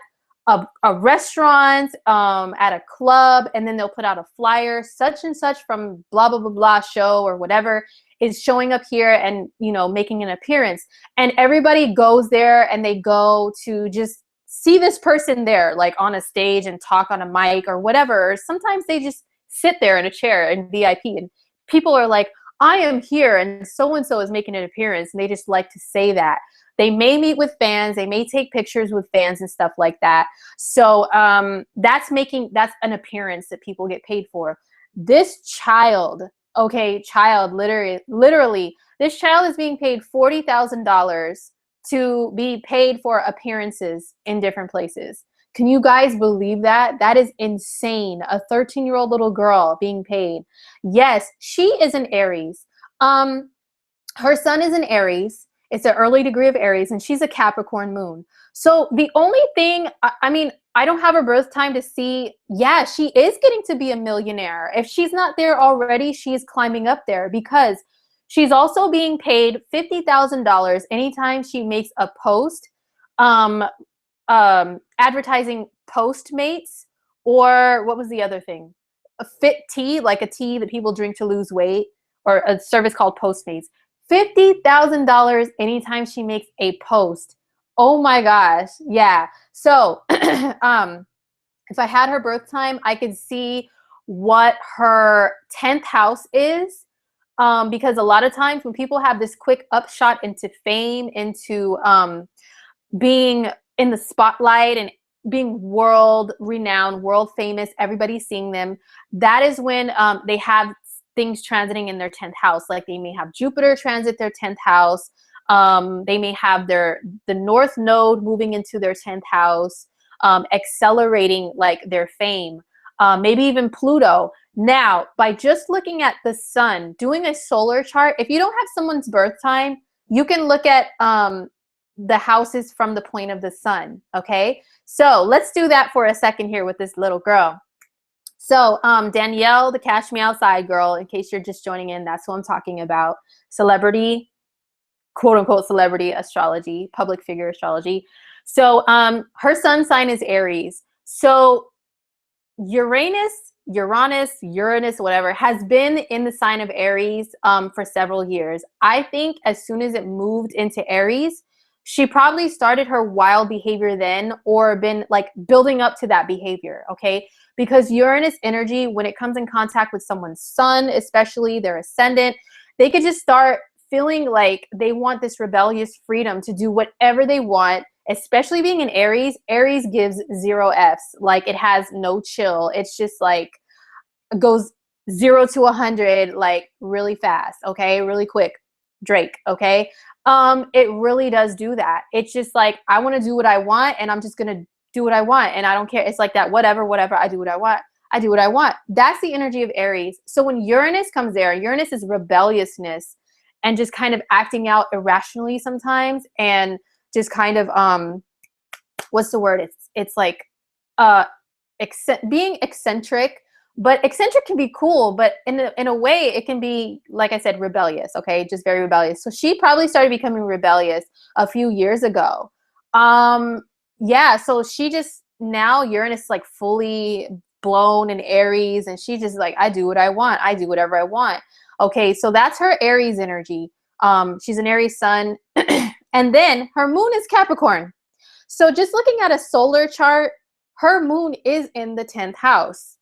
a restaurant, at a club, and then they'll put out a flyer, such and such from blah, blah, blah, blah show or whatever is showing up here and, you know, making an appearance. And everybody goes there and they go to just see this person there, like on a stage and talk on a mic or whatever. Or sometimes they just sit there in a chair in VIP and people are like, I am here and so-and-so is making an appearance. And they just like to say that. They may meet with fans. They may take pictures with fans and stuff like that. So that's an appearance that people get paid for. This child, okay, literally, this child is being paid $40,000 to be paid for appearances in different places. Can you guys believe that? That is insane. A 13-year-old little girl being paid. Yes, she is an Aries. Her sun is an Aries. It's an early degree of Aries, and she's a Capricorn moon. So the only thing, I mean, I don't have her birth time to see. Yeah, she is getting to be a millionaire. If she's not there already, she's climbing up there because she's also being paid $50,000 anytime she makes a post, advertising Postmates, or what was the other thing? A fit tea, like a tea that people drink to lose weight, or a service called Postmates. $50,000 anytime she makes a post. Oh my gosh. Yeah. So if I had her birth time, I could see what her 10th house is. Because a lot of times when people have this quick upshot into fame, into being in the spotlight and being world renowned, world famous, everybody's seeing them, that is when they have things transiting in their 10th house. Like they may have Jupiter transit their 10th house. They may have the North Node moving into their 10th house, accelerating like their fame. Maybe even Pluto. Now, by just looking at the sun, doing a solar chart, if you don't have someone's birth time, you can look at the houses from the point of the sun, okay? So let's do that for a second here with this little girl. So Danielle, the Cash Me Outside girl, in case you're just joining in, that's who I'm talking about. Celebrity, quote unquote, celebrity astrology, public figure astrology. So her sun sign is Aries. So Uranus, whatever, has been in the sign of Aries for several years. I think as soon as it moved into Aries, she probably started her wild behavior then, or been like building up to that behavior, okay? Because Uranus energy, when it comes in contact with someone's sun, especially their ascendant, they could just start feeling like they want this rebellious freedom to do whatever they want. Especially being an Aries, Aries gives 0 Fs. Like it has no chill. It's just like it goes 0 to 100 like really fast, okay? Really quick. Drake, okay? It really does do that. It's just like, I want to do what I want and I'm just going to do what I want and I don't care. It's like that, whatever, I do what I want. I do what I want. That's the energy of Aries. So when Uranus comes there, Uranus is rebelliousness and just kind of acting out irrationally sometimes, and just kind of what's the word? It's like being eccentric, but eccentric can be cool, but in a way it can be, like I said, rebellious, okay? Just very rebellious. So she probably started becoming rebellious a few years ago. Yeah, so she just, now Uranus is like fully blown in Aries, and she just like, I do what I want. I do whatever I want. Okay, so that's her Aries energy. She's an Aries sun. And then her moon is Capricorn. So just looking at a solar chart, her moon is in the 10th house.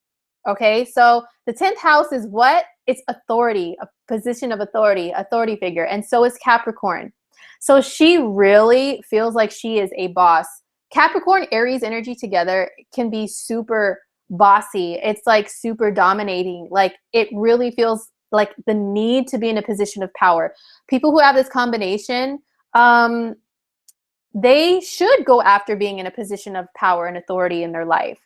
Okay, so the 10th house is what? It's authority, a position of authority figure. And so is Capricorn. So she really feels like she is a boss. Capricorn, Aries energy together can be super bossy. It's like super dominating. Like it really feels like the need to be in a position of power. People who have this combination, they should go after being in a position of power and authority in their life.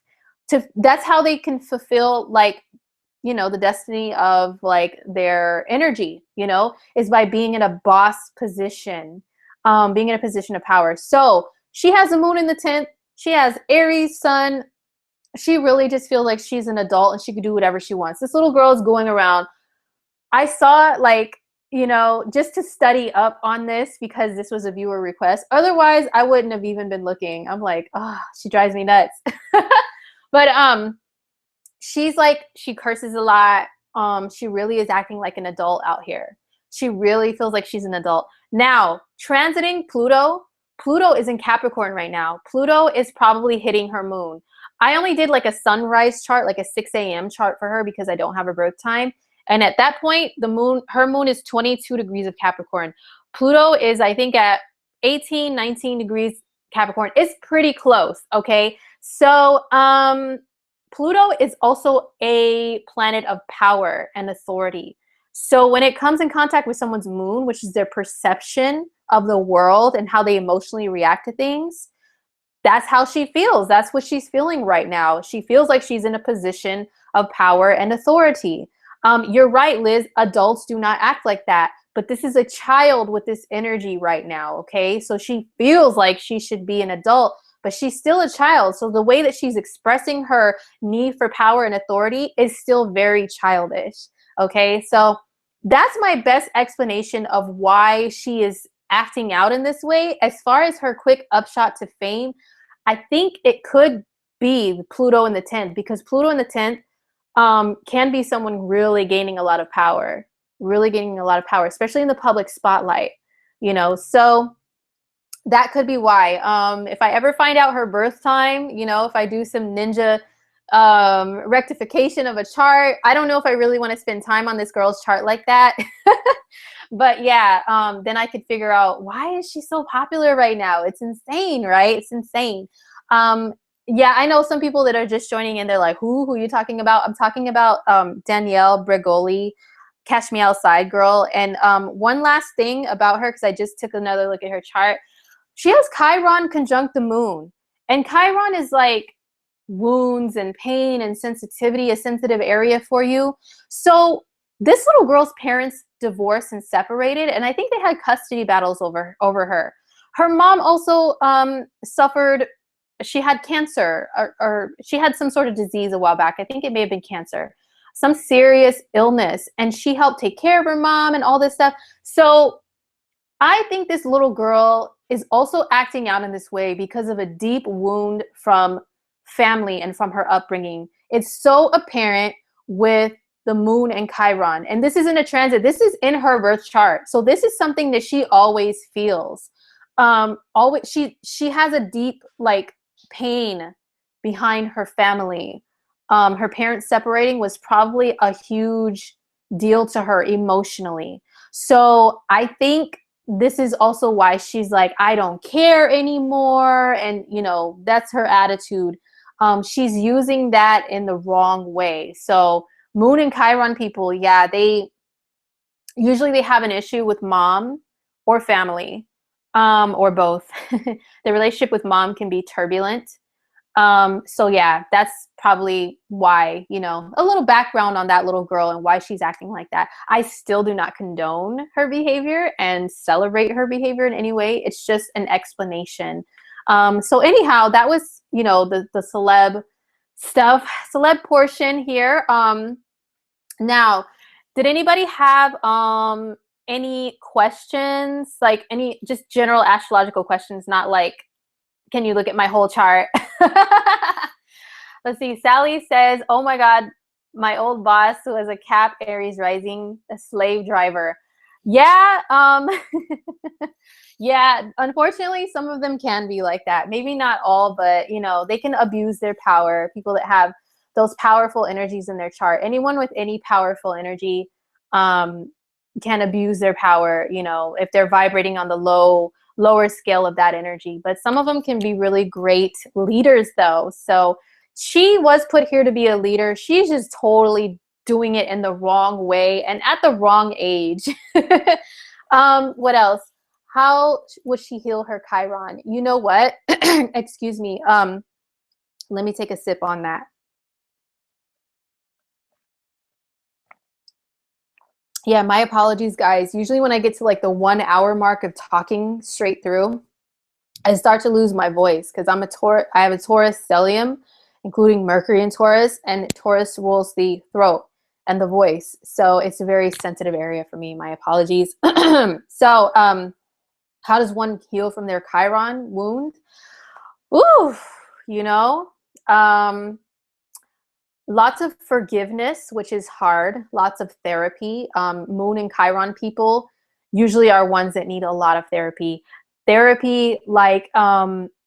That's how they can fulfill, like, you know, the destiny of like their energy, you know, is by being in a boss position, being in a position of power. So she has a moon in the 10th. She has Aries sun. She really just feels like she's an adult and she can do whatever she wants. This little girl is going around. I saw, like, you know, just to study up on this because this was a viewer request. Otherwise, I wouldn't have even been looking. I'm like, oh, she drives me nuts. But she's like, she curses a lot. She really is acting like an adult out here. She really feels like she's an adult. Now, transiting Pluto, Pluto is in Capricorn right now. Pluto is probably hitting her moon. I only did like a sunrise chart, like a 6 a.m. chart for her because I don't have a birth time. And at that point, her moon is 22 degrees of Capricorn. Pluto is, I think, at 18, 19 degrees Capricorn. It's pretty close, okay? So, Pluto is also a planet of power and authority. So when it comes in contact with someone's moon, which is their perception of the world and how they emotionally react to things, that's how she feels. That's what she's feeling right now. She feels like she's in a position of power and authority. You're right, Liz. Adults do not act like that. But this is a child with this energy right now, okay? So she feels like she should be an adult, but she's still a child. So the way that she's expressing her need for power and authority is still very childish, okay? So that's my best explanation of why she is acting out in this way. As far as her quick upshot to fame, I think it could be Pluto in the 10th, because Pluto in the 10th can be someone really gaining a lot of power, especially in the public spotlight, you know. So that could be why. If I ever find out her birth time, you know, if I do some ninja rectification of a chart, I don't know if I really want to spend time on this girl's chart like that. But yeah, then I could figure out, why is she so popular right now? It's insane, right? It's insane. Yeah, I know some people that are just joining in. They're like, who are you talking about? I'm talking about Danielle Bregoli, Cash Me Outside girl. And one last thing about her, because I just took another look at her chart. She has Chiron conjunct the moon. And Chiron is like wounds and pain and sensitivity, a sensitive area for you. So this little girl's parents divorced and separated, and I think they had custody battles over her. Her mom also suffered. She had cancer, or she had some sort of disease a while back. I think it may have been cancer, some serious illness, and she helped take care of her mom and all this stuff. So I think this little girl is also acting out in this way because of a deep wound from family and from her upbringing. It's so apparent with the moon and Chiron. And this isn't a transit. This is in her birth chart. So this is something that she always feels. Always, she has a deep like pain behind her family. Her parents separating was probably a huge deal to her emotionally. So I think this is also why she's like, I don't care anymore. And, you know, that's her attitude. She's using that in the wrong way. So Moon and Chiron people, yeah, they have an issue with mom or family, or both. The relationship with mom can be turbulent. So yeah, that's probably why, you know, a little background on that little girl and why she's acting like that. I still do not condone her behavior and celebrate her behavior in any way. It's just an explanation. So anyhow, that was, you know, the celeb stuff, celeb portion here. Now, did anybody have any questions, like any just general astrological questions, not like, can you look at my whole chart? Let's see. Sally says, oh my God, my old boss who was a Cap Aries rising, a slave driver. Yeah. Yeah, unfortunately, some of them can be like that. Maybe not all, but, you know, they can abuse their power. People that have those powerful energies in their chart. Anyone with any powerful energy can abuse their power, you know, if they're vibrating on the lower scale of that energy. But some of them can be really great leaders, though. So she was put here to be a leader. She's just totally doing it in the wrong way and at the wrong age. What else? How would she heal her Chiron? You know what? Excuse me. Let me take a sip on that. Yeah, my apologies, guys. Usually when I get to like the 1 hour mark of talking straight through, I start to lose my voice because I have a Taurus stellium, including Mercury in Taurus, and Taurus rules the throat and the voice. So it's a very sensitive area for me. My apologies. So how does one heal from their Chiron wound? Ooh, you know, lots of forgiveness, which is hard. Lots of therapy. Moon and Chiron people usually are ones that need a lot of therapy. Therapy, like,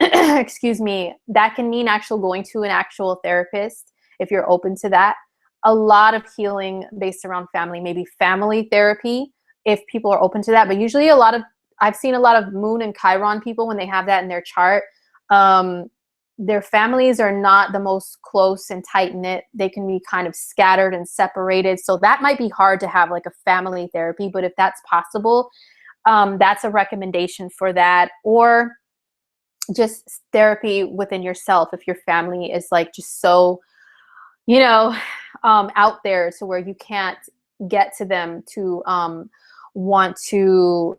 excuse me, that can mean actual going to an actual therapist if you're open to that. A lot of healing based around family, maybe family therapy if people are open to that. But usually I've seen a lot of moon and Chiron people when they have that in their chart. Their families are not the most close and tight knit. They can be kind of scattered and separated. So that might be hard to have like a family therapy, but if that's possible, that's a recommendation for that. Or just therapy within yourself if your family is like just so, out there to where you can't get to them to want to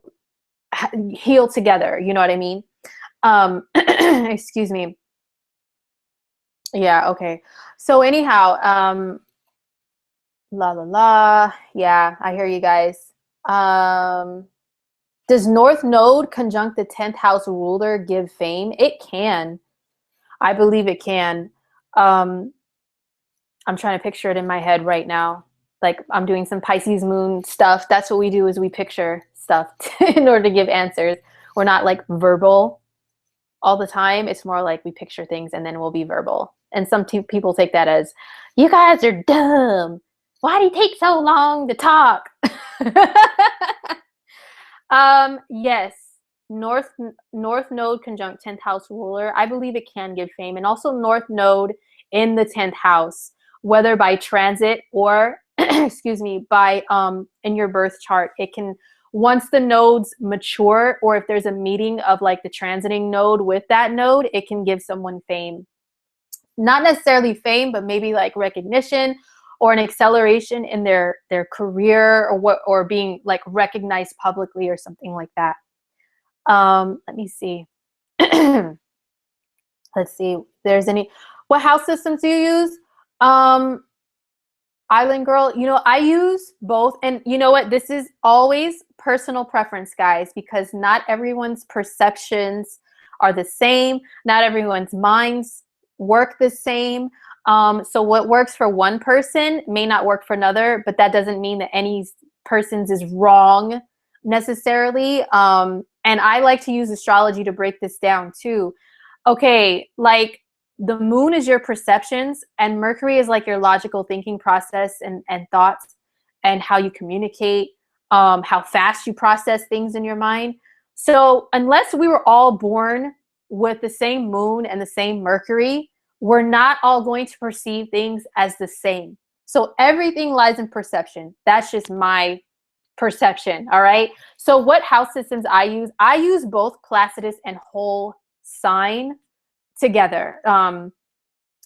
heal together. You know what I mean? Excuse me. Yeah, okay. So anyhow, la la la. Yeah, I hear you guys. Does North Node conjunct the 10th house ruler give fame? It can. I believe it can. I'm trying to picture it in my head right now. Like I'm doing some Pisces moon stuff. That's what we do, is we picture stuff in order to give answers. We're not like verbal all the time. It's more like we picture things and then we'll be verbal. And some people take that as, you guys are dumb. Why do you take so long to talk? Yes, North Node conjunct 10th house ruler. I believe it can give fame. And also North Node in the 10th house, whether by transit or excuse me, by in your birth chart. It can, once the nodes mature, or if there's a meeting of like the transiting node with that node, it can give someone fame. Not necessarily fame, but maybe like recognition or an acceleration in their career, or being like recognized publicly or something like that. Let me see. Let's see if there's any. What house systems do you use? Island Girl, I use both. And you know what? This is always personal preference, guys, because not everyone's perceptions are the same. Not everyone's minds work the same. So what works for one person may not work for another, but that doesn't mean that any person's is wrong necessarily. And I like to use astrology to break this down too. Okay, like the moon is your perceptions, and Mercury is like your logical thinking process and thoughts, and how you communicate, how fast you process things in your mind. So unless we were all born with the same moon and the same Mercury, we're not all going to perceive things as the same. So everything lies in perception. That's just my perception, all right? So what house systems I use both Placidus and whole sign together.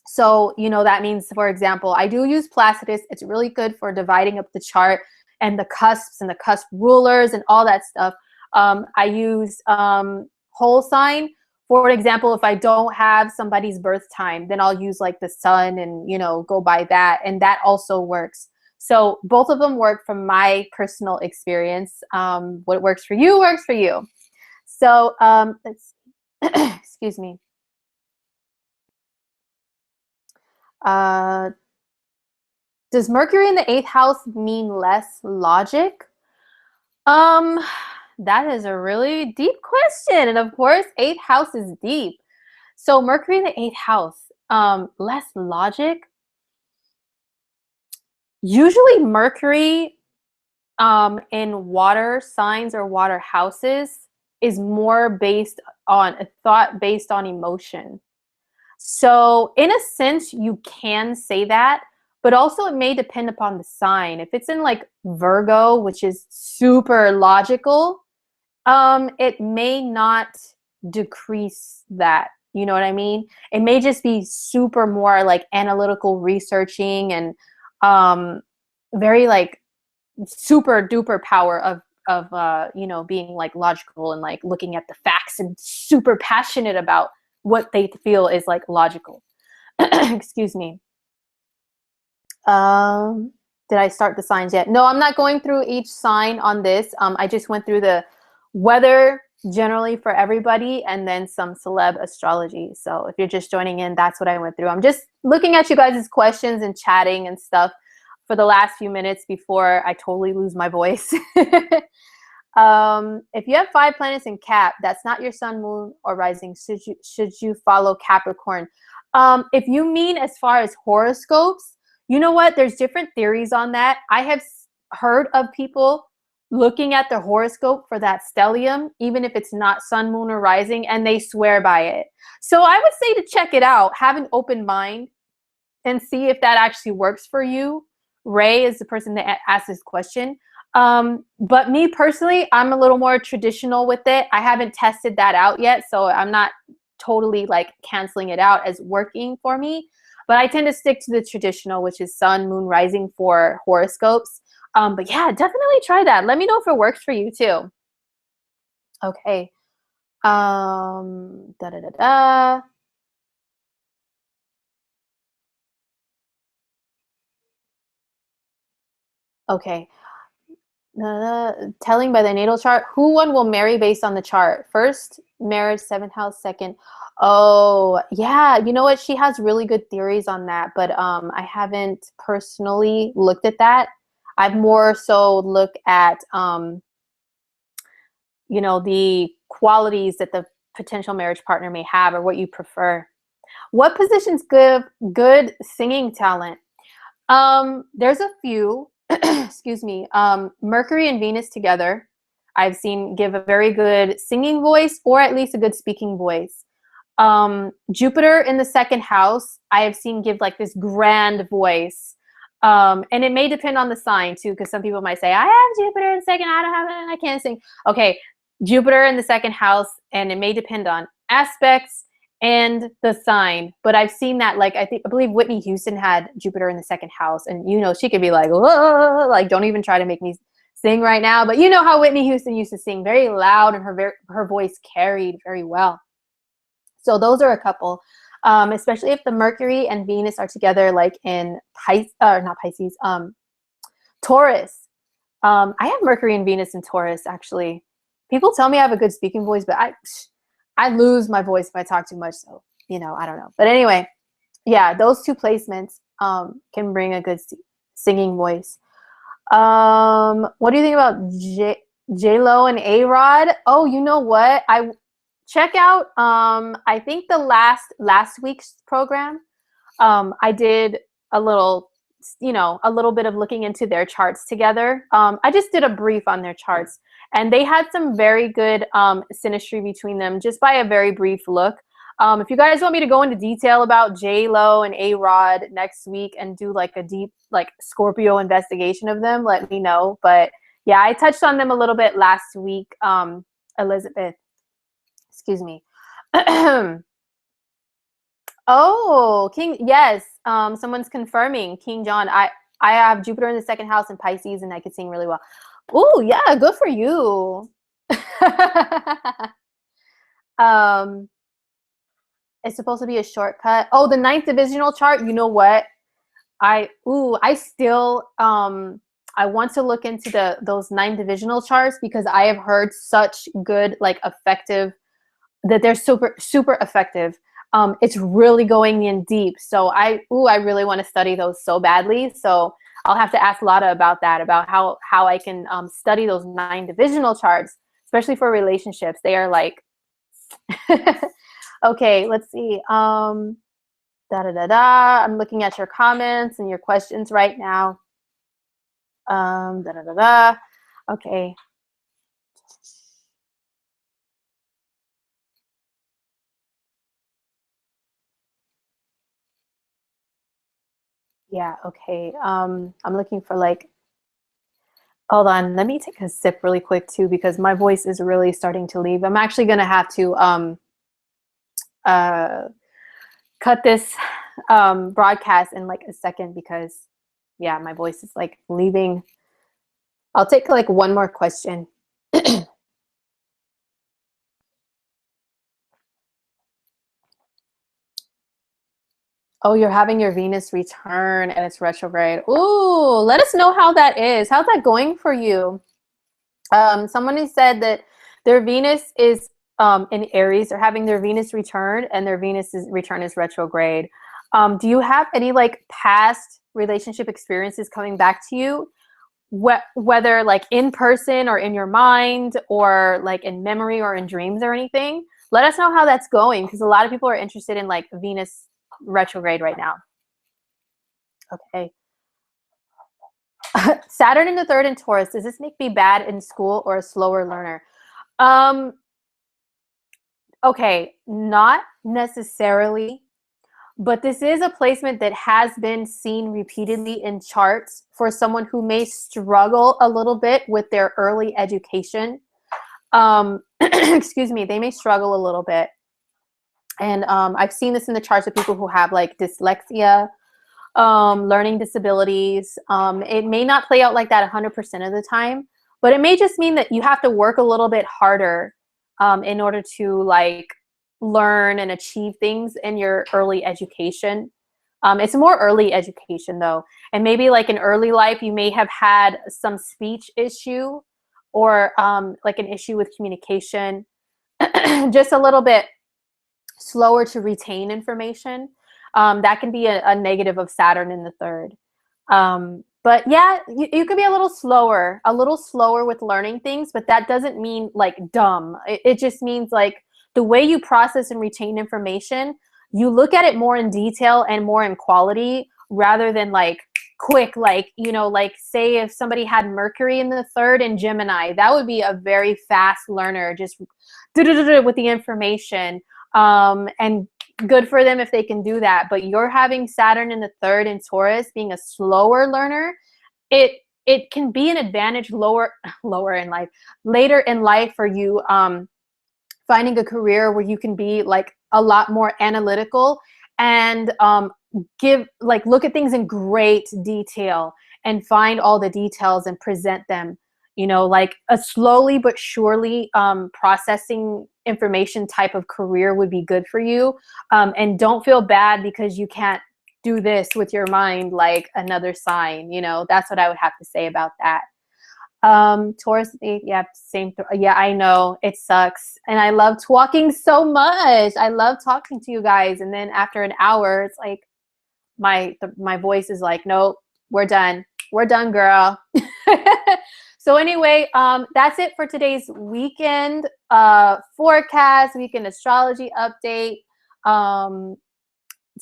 So, that means, for example, I do use Placidus. It's really good for dividing up the chart and the cusps and the cusp rulers and all that stuff. I use whole sign. For example, if I don't have somebody's birth time, then I'll use like the sun and, go by that. And that also works. So both of them work from my personal experience. What works for you works for you. So let's excuse me. Does Mercury in the 8th house mean less logic? That is a really deep question. And of course, 8th house is deep. So Mercury in the 8th house, less logic. Usually Mercury in water signs or water houses is more based on a thought based on emotion. So in a sense, you can say that, but also it may depend upon the sign. If it's in like Virgo, which is super logical, it may not decrease that. You know what I mean? It may just be super more like analytical researching and very like super duper power of being like logical and like looking at the facts and super passionate about what they feel is like logical. Excuse me. Did I start the signs yet? No, I'm not going through each sign on this. I just went through the weather generally for everybody and then some celeb astrology. So if you're just joining in, that's what I went through. I'm just looking at you guys' questions and chatting and stuff for the last few minutes before I totally lose my voice. If you have 5 planets in Cap, that's not your sun, moon, or rising. Should you follow Capricorn? If you mean as far as horoscopes, you know what? There's different theories on that. I have heard of people looking at their horoscope for that stellium, even if it's not sun, moon, or rising, and they swear by it. So I would say to check it out, have an open mind, and see if that actually works for you. Ray is the person that asked this question. But me personally, I'm a little more traditional with it. I haven't tested that out yet, so I'm not totally like canceling it out as working for me. But I tend to stick to the traditional, which is sun, moon, rising for horoscopes. But yeah, definitely try that. Let me know if it works for you too. Okay. Da da da da. Okay. Telling by the natal chart, who one will marry based on the chart? First, marriage, 7th house, second. Oh, yeah. You know what? She has really good theories on that, but I haven't personally looked at that. I've more so looked at, you know, the qualities that the potential marriage partner may have or what you prefer. What positions give good singing talent? There's a few, excuse me, Mercury and Venus together, I've seen give a very good singing voice or at least a good speaking voice. Jupiter in the 2nd house, I have seen give like this grand voice. And it may depend on the sign too, because some people might say, I have Jupiter in 2nd, I don't have it, I can't sing. Okay, Jupiter in the 2nd house, and it may depend on aspects and the sign, but I've seen that, like, I believe Whitney Houston had Jupiter in the 2nd house, and you know, she could be like, whoa, like, don't even try to make me sing right now. But you know how Whitney Houston used to sing very loud, and her voice carried very well. So those are a couple, especially if the Mercury and Venus are together, like in Taurus. I have Mercury and Venus in Taurus, actually. People tell me I have a good speaking voice, but I lose my voice if I talk too much, so, you know, I don't know. But anyway, yeah, those 2 placements can bring a good singing voice. What do you think about J-Lo and A-Rod? Oh, you know what? I check out, I think the last week's program, I did a little, you know, a little bit of looking into their charts together. I just did a brief on their charts, and they had some very good synastry between them just by a very brief look. If you guys want me to go into detail about J-Lo and A-Rod next week and do like a deep like Scorpio investigation of them, let me know. But yeah, I touched on them a little bit last week. Elizabeth, excuse me. Oh, King, yes. Someone's confirming King John. I have Jupiter in the 2nd house in Pisces, and I could sing really well. Oh, yeah, good for you. It's supposed to be a shortcut. Oh, the 9th divisional chart. You know what? I still I want to look into those 9 divisional charts, because I have heard such good, like, effective, that they're super effective. It's really going in deep. So I really want to study those so badly. So I'll have to ask Lotta about that, about how I can study those 9 divisional charts, especially for relationships. They are like, okay, let's see. I'm looking at your comments and your questions right now. Okay. Yeah, okay. I'm looking for, like, hold on, let me take a sip really quick too, because my voice is really starting to leave. I'm actually gonna have to cut this broadcast in like a second, because yeah, my voice is like leaving. I'll take like one more question. Oh, you're having your Venus return and it's retrograde. Ooh, let us know how that is. How's that going for you? Someone has said that their Venus is in Aries. They're having their Venus return, and their return is retrograde. Do you have any like past relationship experiences coming back to you? whether like in person or in your mind or like in memory or in dreams or anything. Let us know how that's going, because a lot of people are interested in like Venus retrograde right now. Okay. Saturn in the third in Taurus. Does this make me bad in school or a slower learner? Okay, not necessarily, but this is a placement that has been seen repeatedly in charts for someone who may struggle a little bit with their early education. Excuse me, they may struggle a little bit. And I've seen this in the charts of people who have like dyslexia, learning disabilities. It may not play out like that 100% of the time, but it may just mean that you have to work a little bit harder in order to like learn and achieve things in your early education. It's more early education though. And maybe like in early life, you may have had some speech issue or like an issue with communication, just a little bit slower to retain information. That can be a negative of Saturn in the third. But yeah, you could be a little slower with learning things, but that doesn't mean like dumb. It just means like the way you process and retain information, you look at it more in detail and more in quality rather than like quick, like, you know, like say if somebody had Mercury in the third and Gemini, that would be a very fast learner, just with the information. And good for them if they can do that. But you're having Saturn in the third in Taurus, being a slower learner, it can be an advantage later in life for you, finding a career where you can be like a lot more analytical and look at things in great detail and find all the details and present them. You know, like a slowly but surely processing information type of career would be good for you. And don't feel bad because you can't do this with your mind like another sign. You know, that's what I would have to say about that. Taurus, yeah, same. Yeah, I know it sucks. And I love talking so much. I love talking to you guys. And then after an hour, it's like my voice is like, nope, we're done. We're done, girl. So anyway, that's it for today's weekend forecast, weekend astrology update,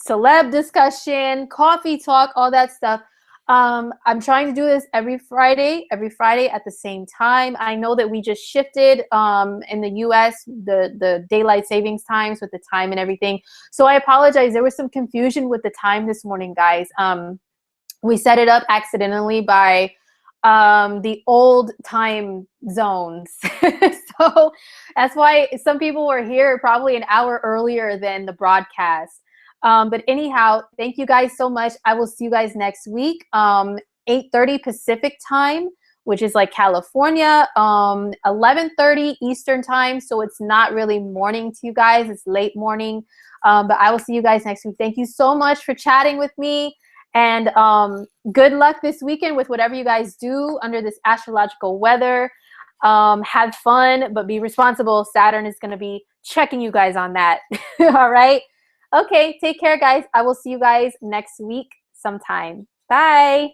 celeb discussion, coffee talk, all that stuff. I'm trying to do this every Friday at the same time. I know that we just shifted in the US, the daylight savings times with the time and everything. So I apologize. There was some confusion with the time this morning, guys. We set it up accidentally by the old time zones. So that's why some people were here probably an hour earlier than the broadcast. But anyhow, thank you guys so much. I will see you guys next week, 8:30 Pacific time, which is like California, 11:30 Eastern time. So it's not really morning to you guys. It's late morning. But I will see you guys next week. Thank you so much for chatting with me. And good luck this weekend with whatever you guys do under this astrological weather. Have fun, but be responsible. Saturn is going to be checking you guys on that. All right. Okay. Take care, guys. I will see you guys next week sometime. Bye.